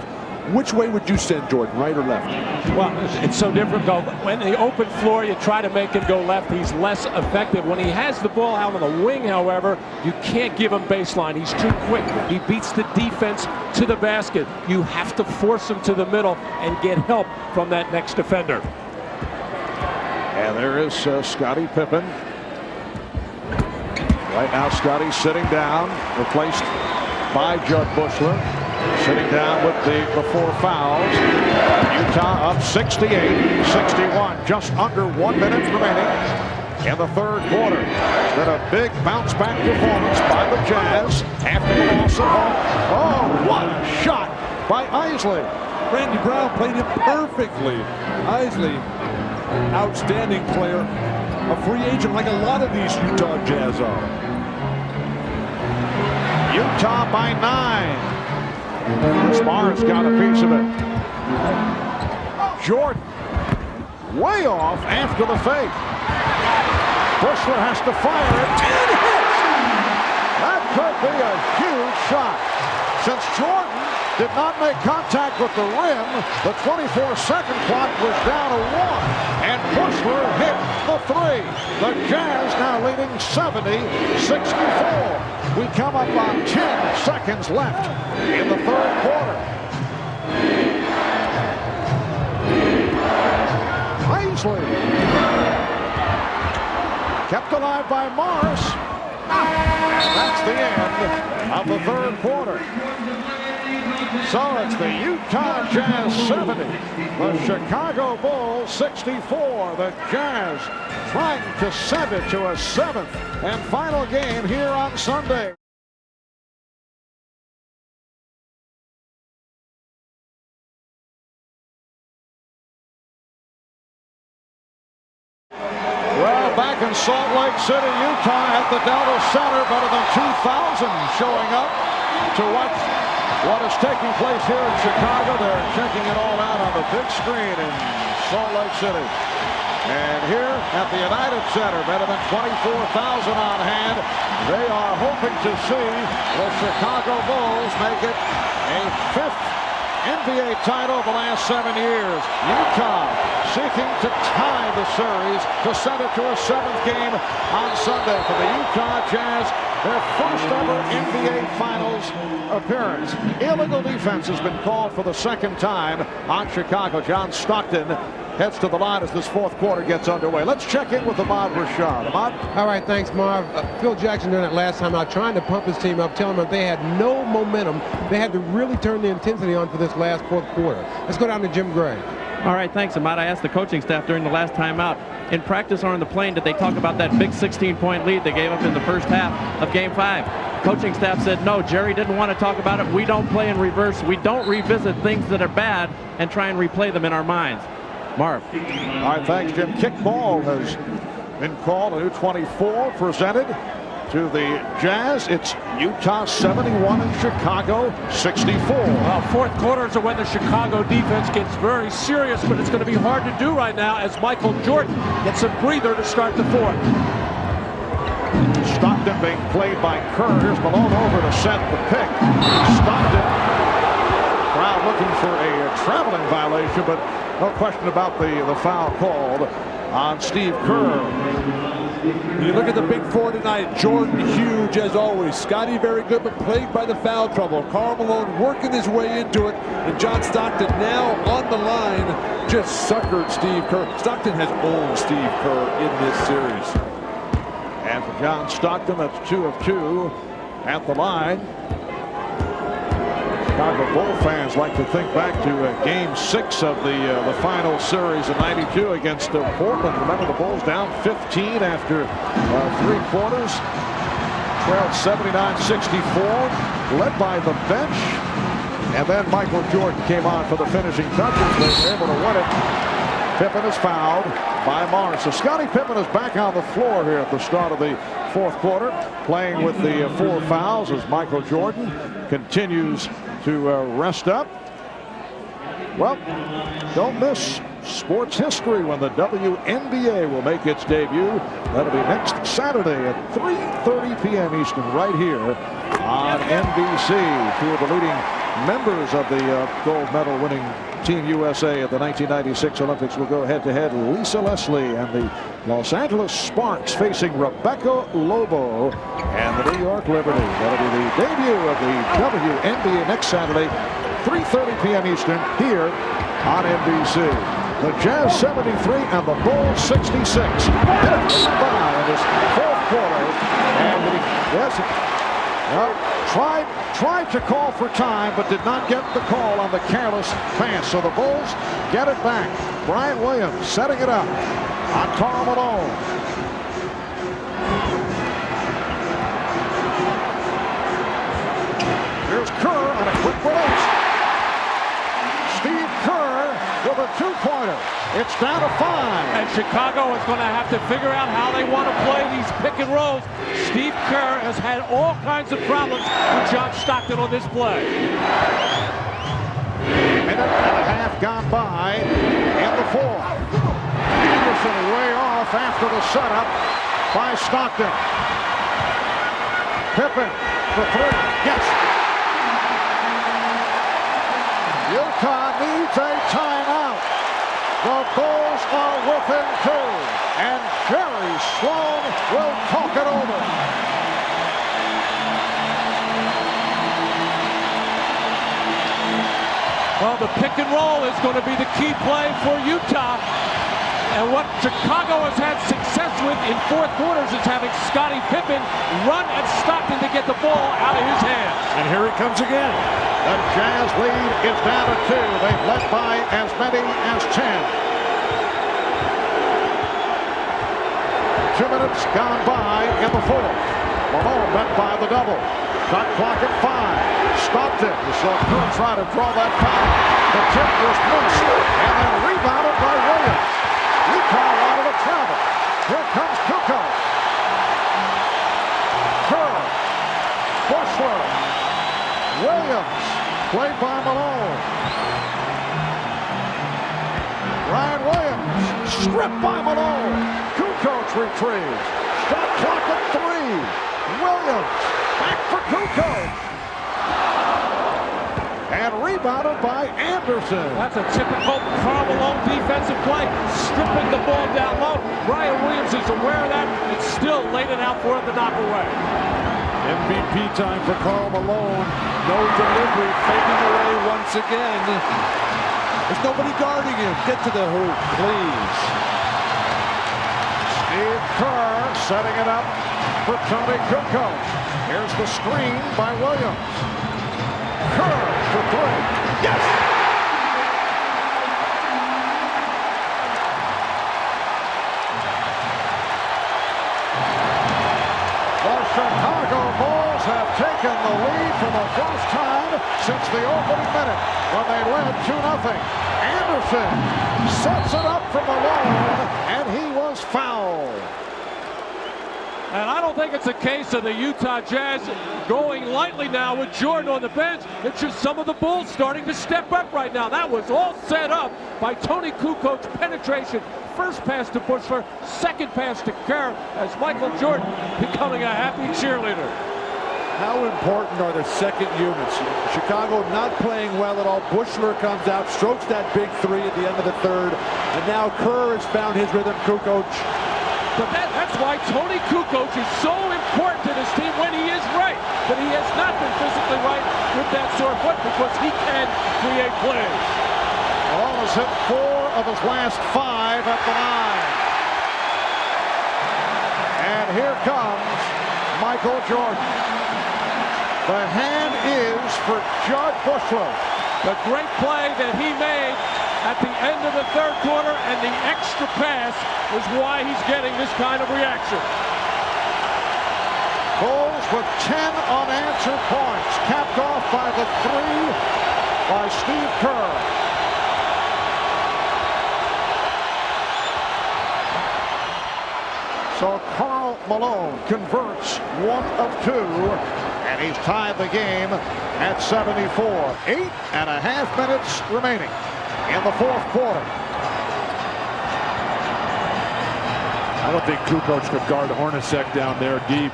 Which way would you send Jordan, right or left? Well, it's so different. When the open floor, you try to make him go left. He's less effective. When he has the ball out on the wing, however, you can't give him baseline. He's too quick. He beats the defense to the basket. You have to force him to the middle and get help from that next defender. And there is Scottie Pippen. Right now, Scottie sitting down, replaced by Judd Bushler. Sitting down with the 4 fouls. Utah up 68-61. Just under 1 minute remaining in the 3rd quarter. It's been a big bounce-back performance by the Jazz after the loss at home. Oh, what a shot by Eisley. Randy Brown played him perfectly. Eisley, outstanding player. A free agent like a lot of these Utah Jazz are. Utah by 9. Smar's got a piece of it. Jordan way off after the fake. Bushler has to fire it. And hits! That could be a huge shot. Since Jordan did not make contact with the rim, the 24-second clock was down to 1. And Bushler hit the 3. The Jazz now leading 70-64. We come up on 10 seconds left in the 3rd quarter. Eisley kept alive by Morris. That's the end of the 3rd quarter. So it's the Utah Jazz 70, the Chicago Bulls 64. The Jazz trying to send it to a 7th and final game here on Sunday. Well, back in Salt Lake City, Utah at the Delta Center, better than 2,000 showing up to watch what is taking place here in Chicago. They're checking it all out on the big screen in Salt Lake City. And here at the United Center, better than 24,000 on hand. They are hoping to see the Chicago Bulls make it a 5th NBA title the last 7 years. Utah seeking to tie the series to send it to a 7th game on Sunday for the Utah Jazz. Their first ever NBA Finals appearance. Illegal defense has been called for the 2nd time on Chicago. John Stockton heads to the line as this 4th quarter gets underway. Let's check in with Ahmad Rashad. Ahmad? All right, thanks, Marv. Phil Jackson during that last time out trying to pump his team up, telling them that they had no momentum. They had to really turn the intensity on for this last 4th quarter. Let's go down to Jim Gray. All right, thanks, Ahmad. I asked the coaching staff during the last timeout, in practice or on the plane, did they talk about that big 16-point lead they gave up in the first half of Game 5? Coaching staff said, no, Jerry didn't want to talk about it. We don't play in reverse. We don't revisit things that are bad and try and replay them in our minds. Marv. All right, thanks, Jim. Kickball has been called. A new 24 presented to the Jazz. It's Utah 71 and Chicago 64. Well, 4th quarters are when the Chicago defense gets very serious, but it's going to be hard to do right now as Michael Jordan gets a breather to start the 4th. Stockton being played by Kerr. Here's Malone over to set the pick. Stockton. Crowd looking for a traveling violation, but no question about the foul called on Steve Kerr. You look at the big 4 tonight. Jordan huge as always. Scotty very good, but plagued by the foul trouble. Karl Malone working his way into it, and John Stockton now on the line just suckered Steve Kerr. Stockton has owned Steve Kerr in this series. And for John Stockton, that's 2 of 2 at the line. Chicago Bull fans like to think back to Game 6 of the final series in '92 against Portland. Remember, the Bulls down 15 after 3 quarters. Trailed 79-64, led by the bench. And then Michael Jordan came on for the finishing touches. They were able to win it. Pippen is fouled by Morris. So Scottie Pippen is back on the floor here at the start of the 4th quarter, playing with the 4 fouls as Michael Jordan continues to rest up. Well, don't miss sports history when the WNBA will make its debut. That'll be next Saturday at 3:30 p.m. Eastern right here on NBC. 2 of the leading members of the gold medal winning Team USA at the 1996 Olympics will go head-to-head. Lisa Leslie and the Los Angeles Sparks facing Rebecca Lobo and the New York Liberty. That'll be the debut of the WNBA next Saturday, 3:30 p.m. Eastern here on NBC. The Jazz 73 and the Bulls 66. Minutes by in this 4th quarter. And tried to call for time, but did not get the call on the careless pass. So the Bulls get it back. Brian Williams setting it up on Karl Malone. Here's Kerr on a quick release. Steve Kerr with a 2-pointer. It's down to 5. And Chicago is going to have to figure out how they want to play these pick and rolls. Steve Kerr has had all kinds of problems with John Stockton on this play. Minute and a half gone by in the 4th. Anderson way off after the setup by Stockton. Pippen for 3. Yes. Utah needs a timeout. The Bulls are within 2, and Jerry Sloan will talk it over. Well, the pick and roll is going to be the key play for Utah. And what Chicago has had success with in 4th quarters is having Scottie Pippen run at Stockton to get the ball out of his hands. And here he comes again. The Jazz lead is down to 2. They've led by as many as 10. 2 minutes gone by in the 4th. Malone met by the double. Shot clock at 5. Stockton. You saw Kerr try to draw that foul. The tip was missed and then rebounded by Williams. Utah wanted to travel. Here comes Kukoc. Kerr. Bushler. Williams. Played by Malone. Ryan Williams stripped by Malone. Kukoc retrieves. Shot clock at 3. Williams back for Kukoc. And rebounded by Anderson. That's a typical Karl Malone defensive play, stripping the ball down low. Brian Williams is aware of that and still laid it out for him to knock away. MVP time for Karl Malone. No delivery, fading away once again. There's nobody guarding him. Get to the hoop, please. Steve Kerr setting it up for Tony Kukoc. Here's the screen by Williams. Kerr for 3. Yes! The Chicago Bulls have taken the lead for the first time since the opening minute when they led 2-0. Anderson sets it up for Malone, and he was fouled. And I don't think it's a case of the Utah Jazz going lightly now with Jordan on the bench. It's just some of the Bulls starting to step up right now. That was all set up by Tony Kukoc's penetration. First pass to Bushler, second pass to Kerr as Michael Jordan becoming a happy cheerleader. How important are the second units? Chicago not playing well at all. Bushler comes out, strokes that big 3 at the end of the third, and now Kerr has found his rhythm. Kukoc. But that's why Tony Kukoc is so important to this team when he is right. But he has not been physically right with that sore foot because he can create plays. Malone has hit 4 of his last 5 at the line. And here comes Michael Jordan. The hand is for Judd Bushler. The great play that he made at the end of the third quarter, and the extra pass is why he's getting this kind of reaction. Bulls with 10 unanswered points, capped off by the 3 by Steve Kerr. So Karl Malone converts 1 of 2, and he's tied the game at 74. 8.5 minutes remaining in the fourth quarter. I don't think Kukoc could guard Hornacek down there deep.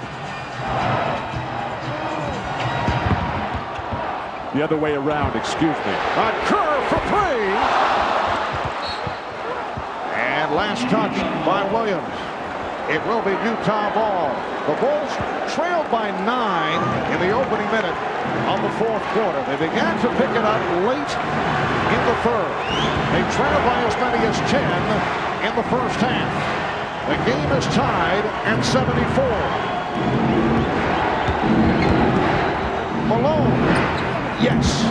The other way around, excuse me. A Kerr for 3. And last touch by Williams. It will be Utah ball. The Bulls trailed by 9 in the opening minute of the fourth quarter. They began to pick it up late in the third. They trailed by as many as 10 in the first half. The game is tied at 74. Malone, yes,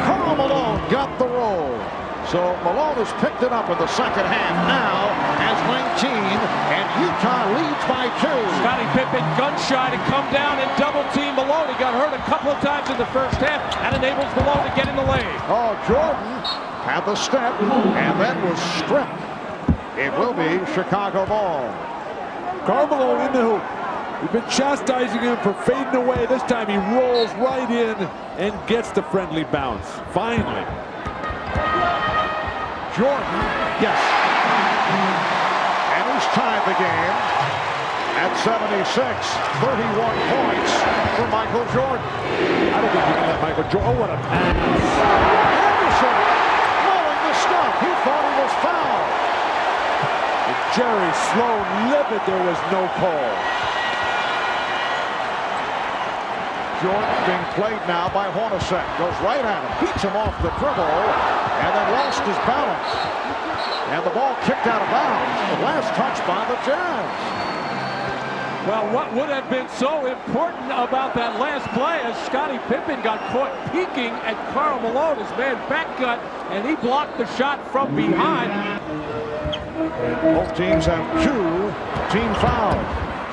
Karl Malone got the roll. So Malone has picked it up in the second half now as 19, and Utah leads by 2. Scottie Pippen gun shy to come down and double team Malone. He got hurt a couple of times in the first half. That enables Malone to get in the lane. Oh, Jordan had the step and then was stripped. It will be Chicago ball. Karl Malone in the hoop. We've been chastising him for fading away. This time he rolls right in and gets the friendly bounce. Finally. Jordan, yes. And he's tied the game at 76. 31 points for Michael Jordan. I don't think you can let Michael Jordan. Oh, what a pass. Anderson blowing the stuff. He thought he was fouled. And Jerry Sloan livid. There was no call. Jordan being played now by Hornacek. Goes right at him. Beats him off the dribble. And then lost his balance. And the ball kicked out of bounds. The last touch by the Jazz. Well, what would have been so important about that last play as Scottie Pippen got caught peeking at Karl Malone, his man back cut, and he blocked the shot from behind. Both teams have 2 team fouls.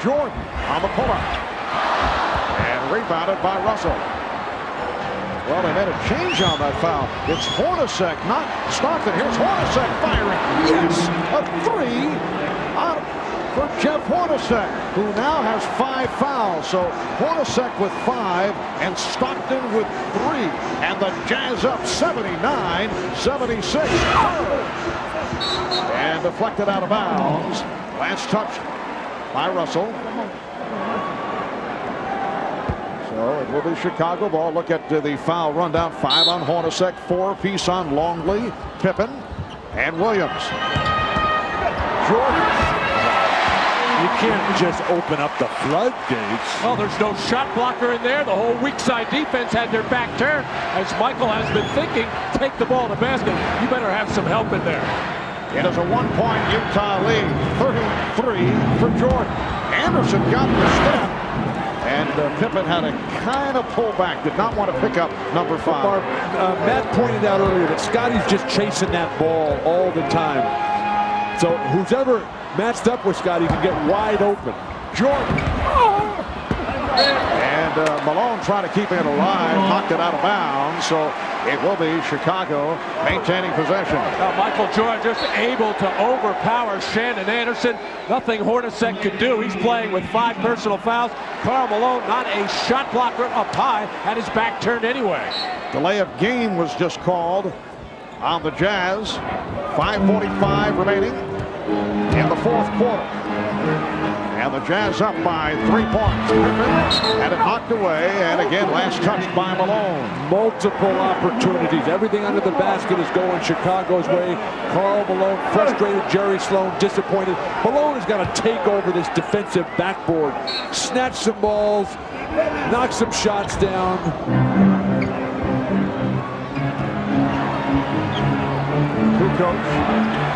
Jordan on the pull-up. And rebounded by Russell. Well, they made a change on that foul. It's Hornacek, not Stockton. Here's Hornacek firing. Yes, a 3 out for Jeff Hornacek, who now has 5 fouls. So Hornacek with 5 and Stockton with 3. And the Jazz up 79-76. And deflected out of bounds. Last touch by Russell. So it will be Chicago ball. Look at the foul rundown. 5 on Hornacek, 4 apiece on Longley, Pippen, and Williams. Jordan. You can't just open up the floodgates. Well, there's no shot blocker in there. The whole weak side defense had their back turned. As Michael has been thinking, take the ball to basket. You better have some help in there. It is a 1-point Utah lead. 33 for Jordan. Anderson got the step. And Pippen had a kind of pullback. Did not want to pick up number 5. Matt pointed out earlier that Scotty's just chasing that ball all the time. So who's ever matched up with Scotty can get wide open. Jordan. And Malone trying to keep it alive. Knocked it out of bounds. So it will be Chicago maintaining possession. Michael Jordan just able to overpower Shandon Anderson. Nothing Hornacek could do. He's playing with 5 personal fouls. Karl Malone, not a shot blocker up high, had his back turned anyway. Delay of game was just called on the Jazz. 5:45 remaining in the 4th quarter. And the Jazz up by 3 points. Pippen had it knocked away, and again last touched by Malone. Multiple opportunities. Everything under the basket is going Chicago's way. Karl Malone frustrated. Jerry Sloan disappointed. Malone has got to take over this defensive backboard. Snatch some balls. Knock some shots down. Kukoc,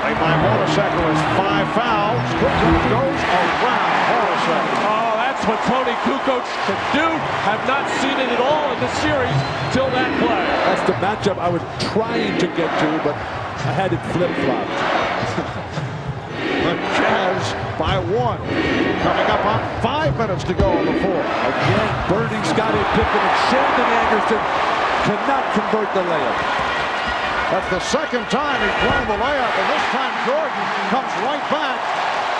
played by Hornacek, who has 5 fouls. Kukoc goes around Hornacek. Oh, that's what Tony Kukoc can do. Have not seen it at all in the series till that play. That's the matchup I was trying to get to, but I had it flip-flopped. The Jazz by 1. Coming up on 5 minutes to go on the 4th. Again, burning Scottie Pippen, and Shandon Anderson cannot convert the layup. That's the second time he's blown the layup, and this time Jordan comes right back.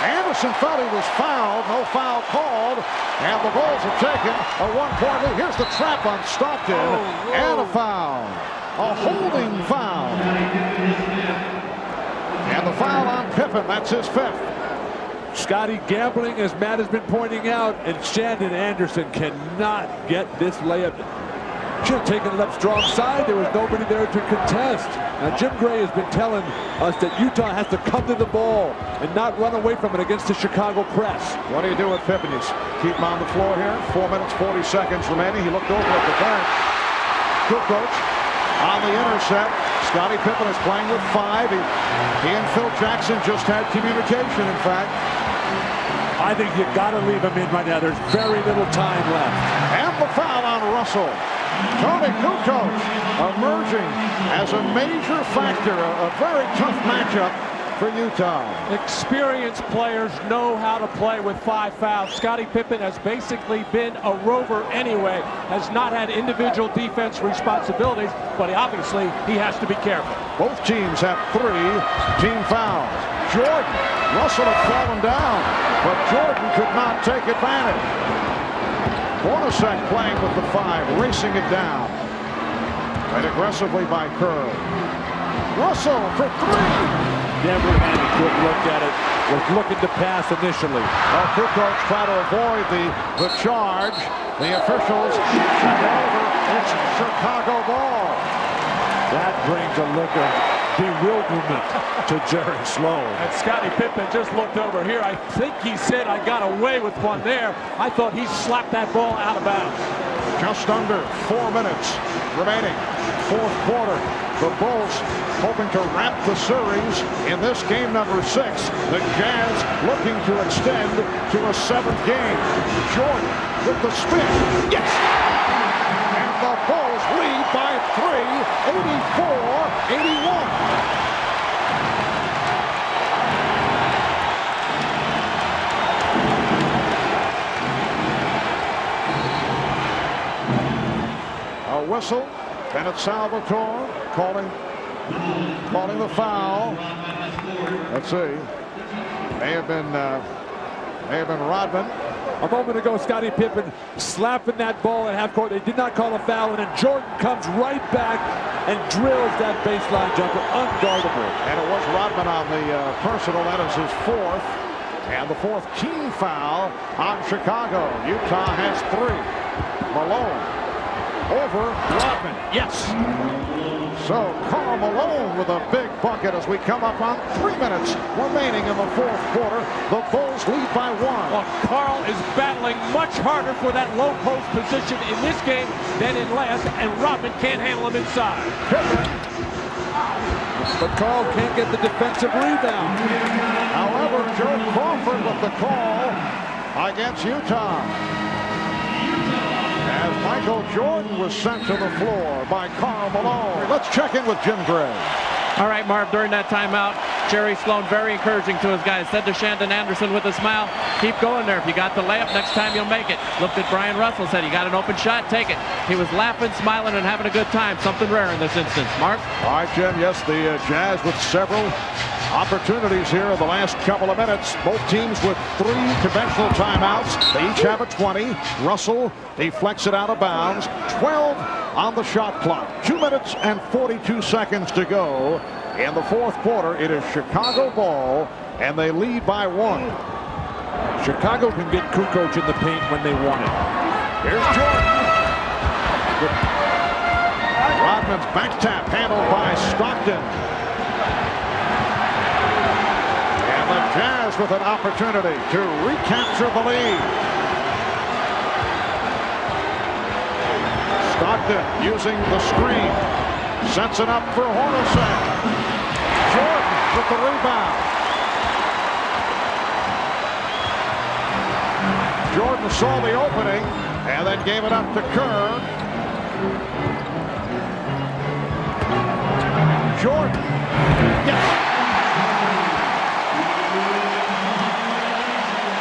Anderson thought he was fouled. No foul called, and the Bulls have taken a 1-point lead. Here's the trap on Stockton, and a foul. A holding foul. And the foul on Pippen, that's his 5th. Scotty gambling, as Matt has been pointing out, and Shandon Anderson cannot get this layup. Should have taken it up strong side. There was nobody there to contest. Now Jim Gray has been telling us that Utah has to come to the ball and not run away from it against the Chicago press. What do you do with Pippen? You keep him on the floor here. 4 minutes, 40 seconds remaining. He looked over at the bench. Kukoc on the intercept. Scottie Pippen is playing with 5. He and Phil Jackson just had communication, in fact. I think you got to leave him in right now. There's very little time left. And the foul on Russell. Tony Kukoc emerging as a major factor. A very tough matchup for Utah. Experienced players know how to play with 5 fouls. Scottie Pippen has basically been a rover anyway. Has not had individual defense responsibilities, but obviously he has to be careful. Both teams have 3 team fouls. Jordan, Russell had fallen down, but Jordan could not take advantage. Hornacek playing with the 5, racing it down. Played aggressively by Curl. Russell for 3. Never had a good look at it. Was looking to pass initially. Well, Kukoc tried to avoid the charge. The officials check over. It's Chicago ball. That brings a look of bewilderment to Jerry Sloan. And Scottie Pippen just looked over here. I think he said, I got away with one there. I thought he slapped that ball out of bounds. Just under 4 minutes remaining. 4th quarter. The Bulls hoping to wrap the series in this game number 6. The Jazz looking to extend to a 7th game. Jordan with the spin. Yes! And the Bulls lead by 3, 84-81. A whistle. Bennett Salvatore calling the foul. Let's see. May have been Rodman. A moment ago, Scottie Pippen slapping that ball at half court. They did not call a foul, and then Jordan comes right back and drills that baseline jumper. Unguardable. And it was Rodman on the personal. That is his fourth. And the fourth team foul on Chicago. Utah has 3. Malone over Rodman. Yes. So Karl Malone with a big bucket as we come up on 3 minutes remaining in the fourth quarter. The Bulls lead by 1. Well, Karl is battling much harder for that low post position in this game than in last, and Rodman can't handle him inside. But Karl can't get the defensive rebound. However, Joe Crawford with the call against Utah, as Michael Jordan was sent to the floor by Karl Malone. Let's check in with Jim Gray. All right, Marv, during that timeout, Jerry Sloan very encouraging to his guys. Said to Shandon Anderson with a smile, keep going there. If you got the layup, next time you'll make it. Looked at Brian Russell, said, you got an open shot, take it. He was laughing, smiling, and having a good time. Something rare in this instance. Mark? All right, Jim, yes, the Jazz with several opportunities here in the last couple of minutes. Both teams with 3 conventional timeouts. They each have a 20. Russell deflects it out of bounds. 12 on the shot clock. 2 minutes and 42 seconds to go in the fourth quarter. It is Chicago ball, and they lead by 1. Chicago can get Kukoc in the paint when they want it. Here's Jordan. Rodman's back tap handled by Stockton. Jazz with an opportunity to recapture the lead. Stockton using the screen. Sets it up for Hornacek. Jordan with the rebound. Jordan saw the opening and then gave it up to Kerr. Jordan. Yes.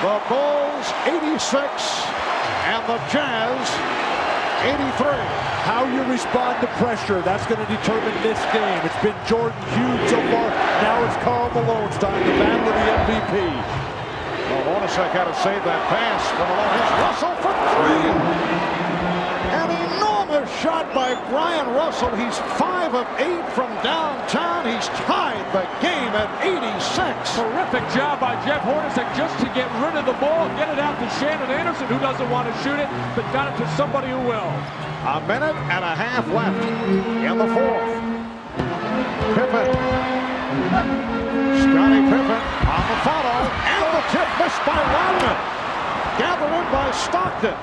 The Bulls 86 and the Jazz 83. How you respond to pressure, that's going to determine this game. It's been Jordan huge so far. Now it's Karl Malone's time to battle the MVP. Well, Hornacek had to save that pass for Malone. Here's Russell for 3. An enormous shot by Brian Russell. He's 5 of 8 from downtown. He's tied the game at 86. Terrific job by Jeff Hornacek just to get rid of the ball, get it out to Shandon Anderson, who doesn't want to shoot it, but got it to somebody who will. A minute and a half left in the fourth. Pippen. Scottie Pippen on the follow, and the tip missed by Rodman. Gathered in by Stockton.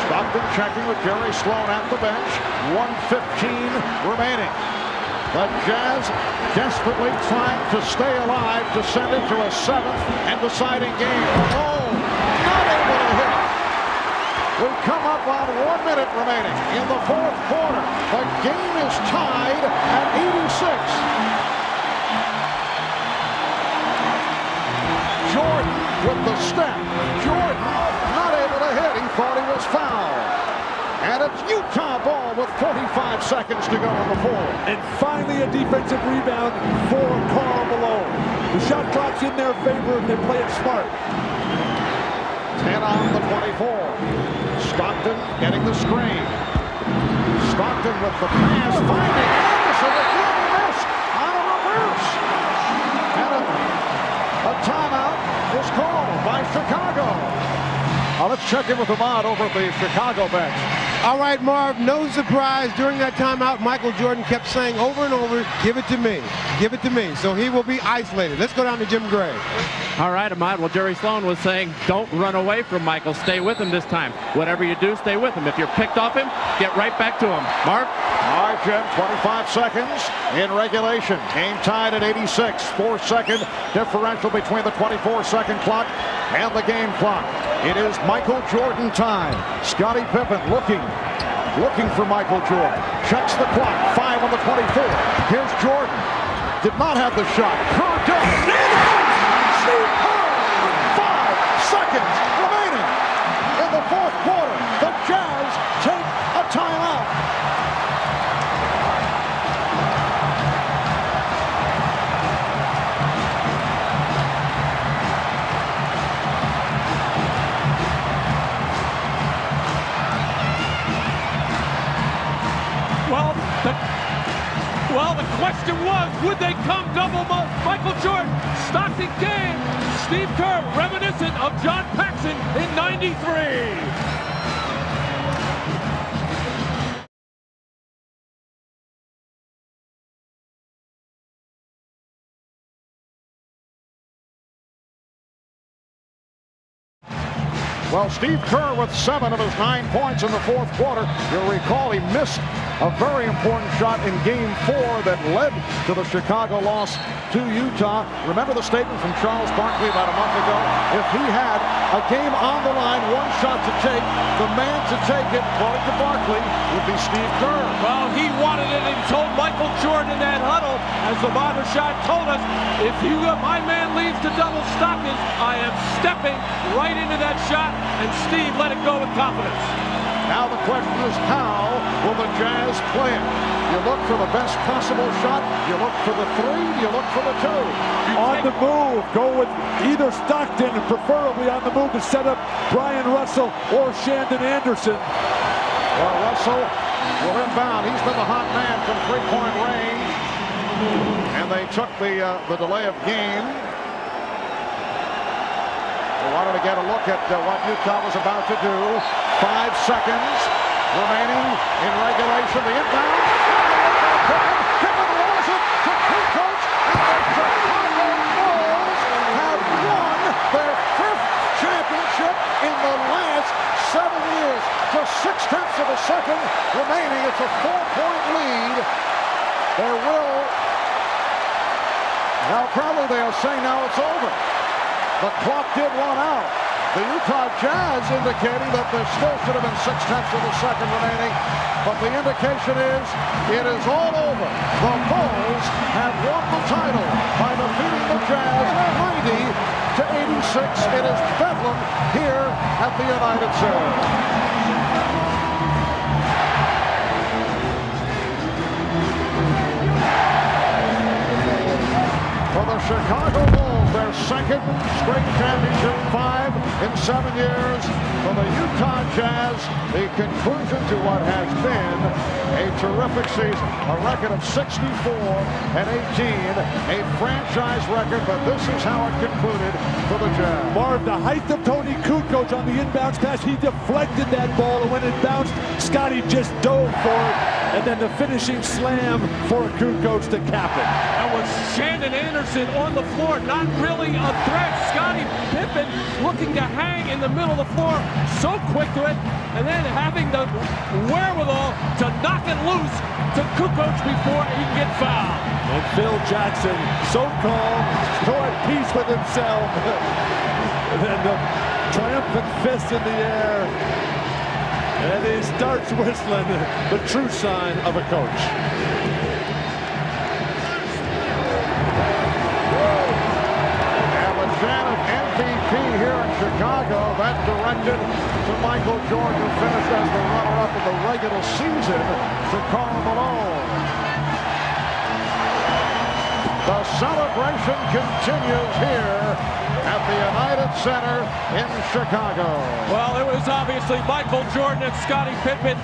Stockton checking with Jerry Sloan at the bench. 1:15 remaining. The Jazz desperately trying to stay alive to send it to a 7th and deciding game. Oh, not able to hit. We come up on 1 minute remaining in the fourth quarter. The game is tied at 86. Jordan with the step. Jordan not able to hit. He thought he was fouled. And it's Utah ball with 45 seconds to go in the fourth. And finally a defensive rebound for Karl Malone. The shot clock's in their favor if they play it smart. 10 on the 24. Stockton getting the screen. Stockton with the pass, finding Anderson. The good miss on a reverse. And a timeout is called by Chicago. Let's check in with Ahmad over at the Chicago bench. All right, Marv, no surprise. During that timeout, Michael Jordan kept saying over and over, give it to me, give it to me. So he will be isolated. Let's go down to Jim Gray. All right, Ahmad. Well, Jerry Sloan was saying, don't run away from Michael. Stay with him this time. Whatever you do, stay with him. If you're picked off him, get right back to him. Mark? All right, Jim, 25 seconds in regulation. Game tied at 86. 4-second differential between the 24-second clock and the game clock. It is Michael Jordan time. Scottie Pippen looking for Michael Jordan. Checks the clock. 5 on the 24. Here's Jordan. Did not have the shot. Kerr does. 5 seconds remaining in the fourth quarter. The Jazz take a timeout. question was, would they come double Michael Jordan? Stockton came. Steve Kerr, reminiscent of John Paxson in '93. Well, Steve Kerr with 7 of his 9 points in the fourth quarter. You'll recall he missed a very important shot in Game 4 that led to the Chicago loss to Utah. Remember the statement from Charles Barkley about a month ago? If he had a game on the line, one shot to take, the man to take it, according to Barkley, would be Steve Kerr. Well, he wanted it, and he told Michael Jordan in that huddle, as the barbershop told us, if my man leads to double Stockton, I am stepping right into that shot. And Steve let it go with confidence. Now the question is, how will the Jazz play it? You look for the best possible shot. You look for the 3. You look for the 2. On the move. Go with either Stockton, preferably on the move to set up Brian Russell or Shandon Anderson. Well, Russell will inbound. He's been the hot man from 3-point range. And they took the delay of game. They wanted to get a look at what Utah was about to do. 5 seconds remaining in regulation. The inbound. Pippen rolls it to Kukoc, and the Chicago Bulls have won their 5th championship in the last 7 years. Just 0.6 of a second remaining. It's a 4-point lead. There will. Now probably they'll say now it's over. The clock did run out. The Utah Jazz indicating that there still should have been 0.6 of a second remaining. But the indication is it is all over. The Bulls have won the title by defeating the Jazz 90-86. It is bedlam here at the United Center. For the Chicago Bulls, their 2nd straight championship, 5 in 7 years. For the Utah Jazz, the conclusion to what has been a terrific season. A record of 64-18, a franchise record, but this is how it concluded for the Jazz. Marv, the height of Tony Kukoc on the inbounds pass, he deflected that ball, and when it bounced, Scotty just dove for it, and then the finishing slam for Kukoc to cap it. And with Shandon Anderson on the floor, not really a threat. Scottie Pippen looking to hang in the middle of the floor, so quick to it, and then having the wherewithal to knock it loose to Kukoc before he can get fouled. And Phil Jackson, so calm, so at peace with himself. And then the triumphant fist in the air. And he starts whistling, the true sign of a coach. MVP here in Chicago, that directed to Michael Jordan, who finished as the runner-up in the regular season to Karl Malone. The celebration continues here at the United Center in Chicago. Well, it was obviously Michael Jordan and Scottie Pippen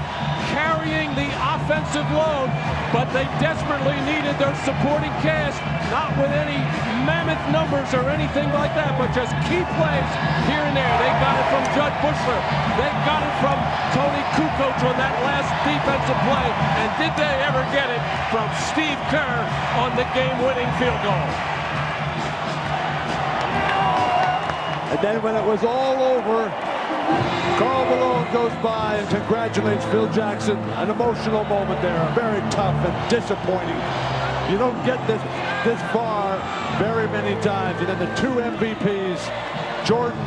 carrying the offensive load, but they desperately needed their supporting cast, not with any mammoth numbers or anything like that, but just key plays here and there. They got it from Judd Bushler. They got it from Tony Kukoc on that last defensive play. And did they ever get it from Steve Kerr on the game-winning field goal? And then when it was all over, Karl Malone goes by and congratulates Phil Jackson. An emotional moment there, very tough and disappointing. You don't get this far very many times. And then the 2 MVPs, Jordan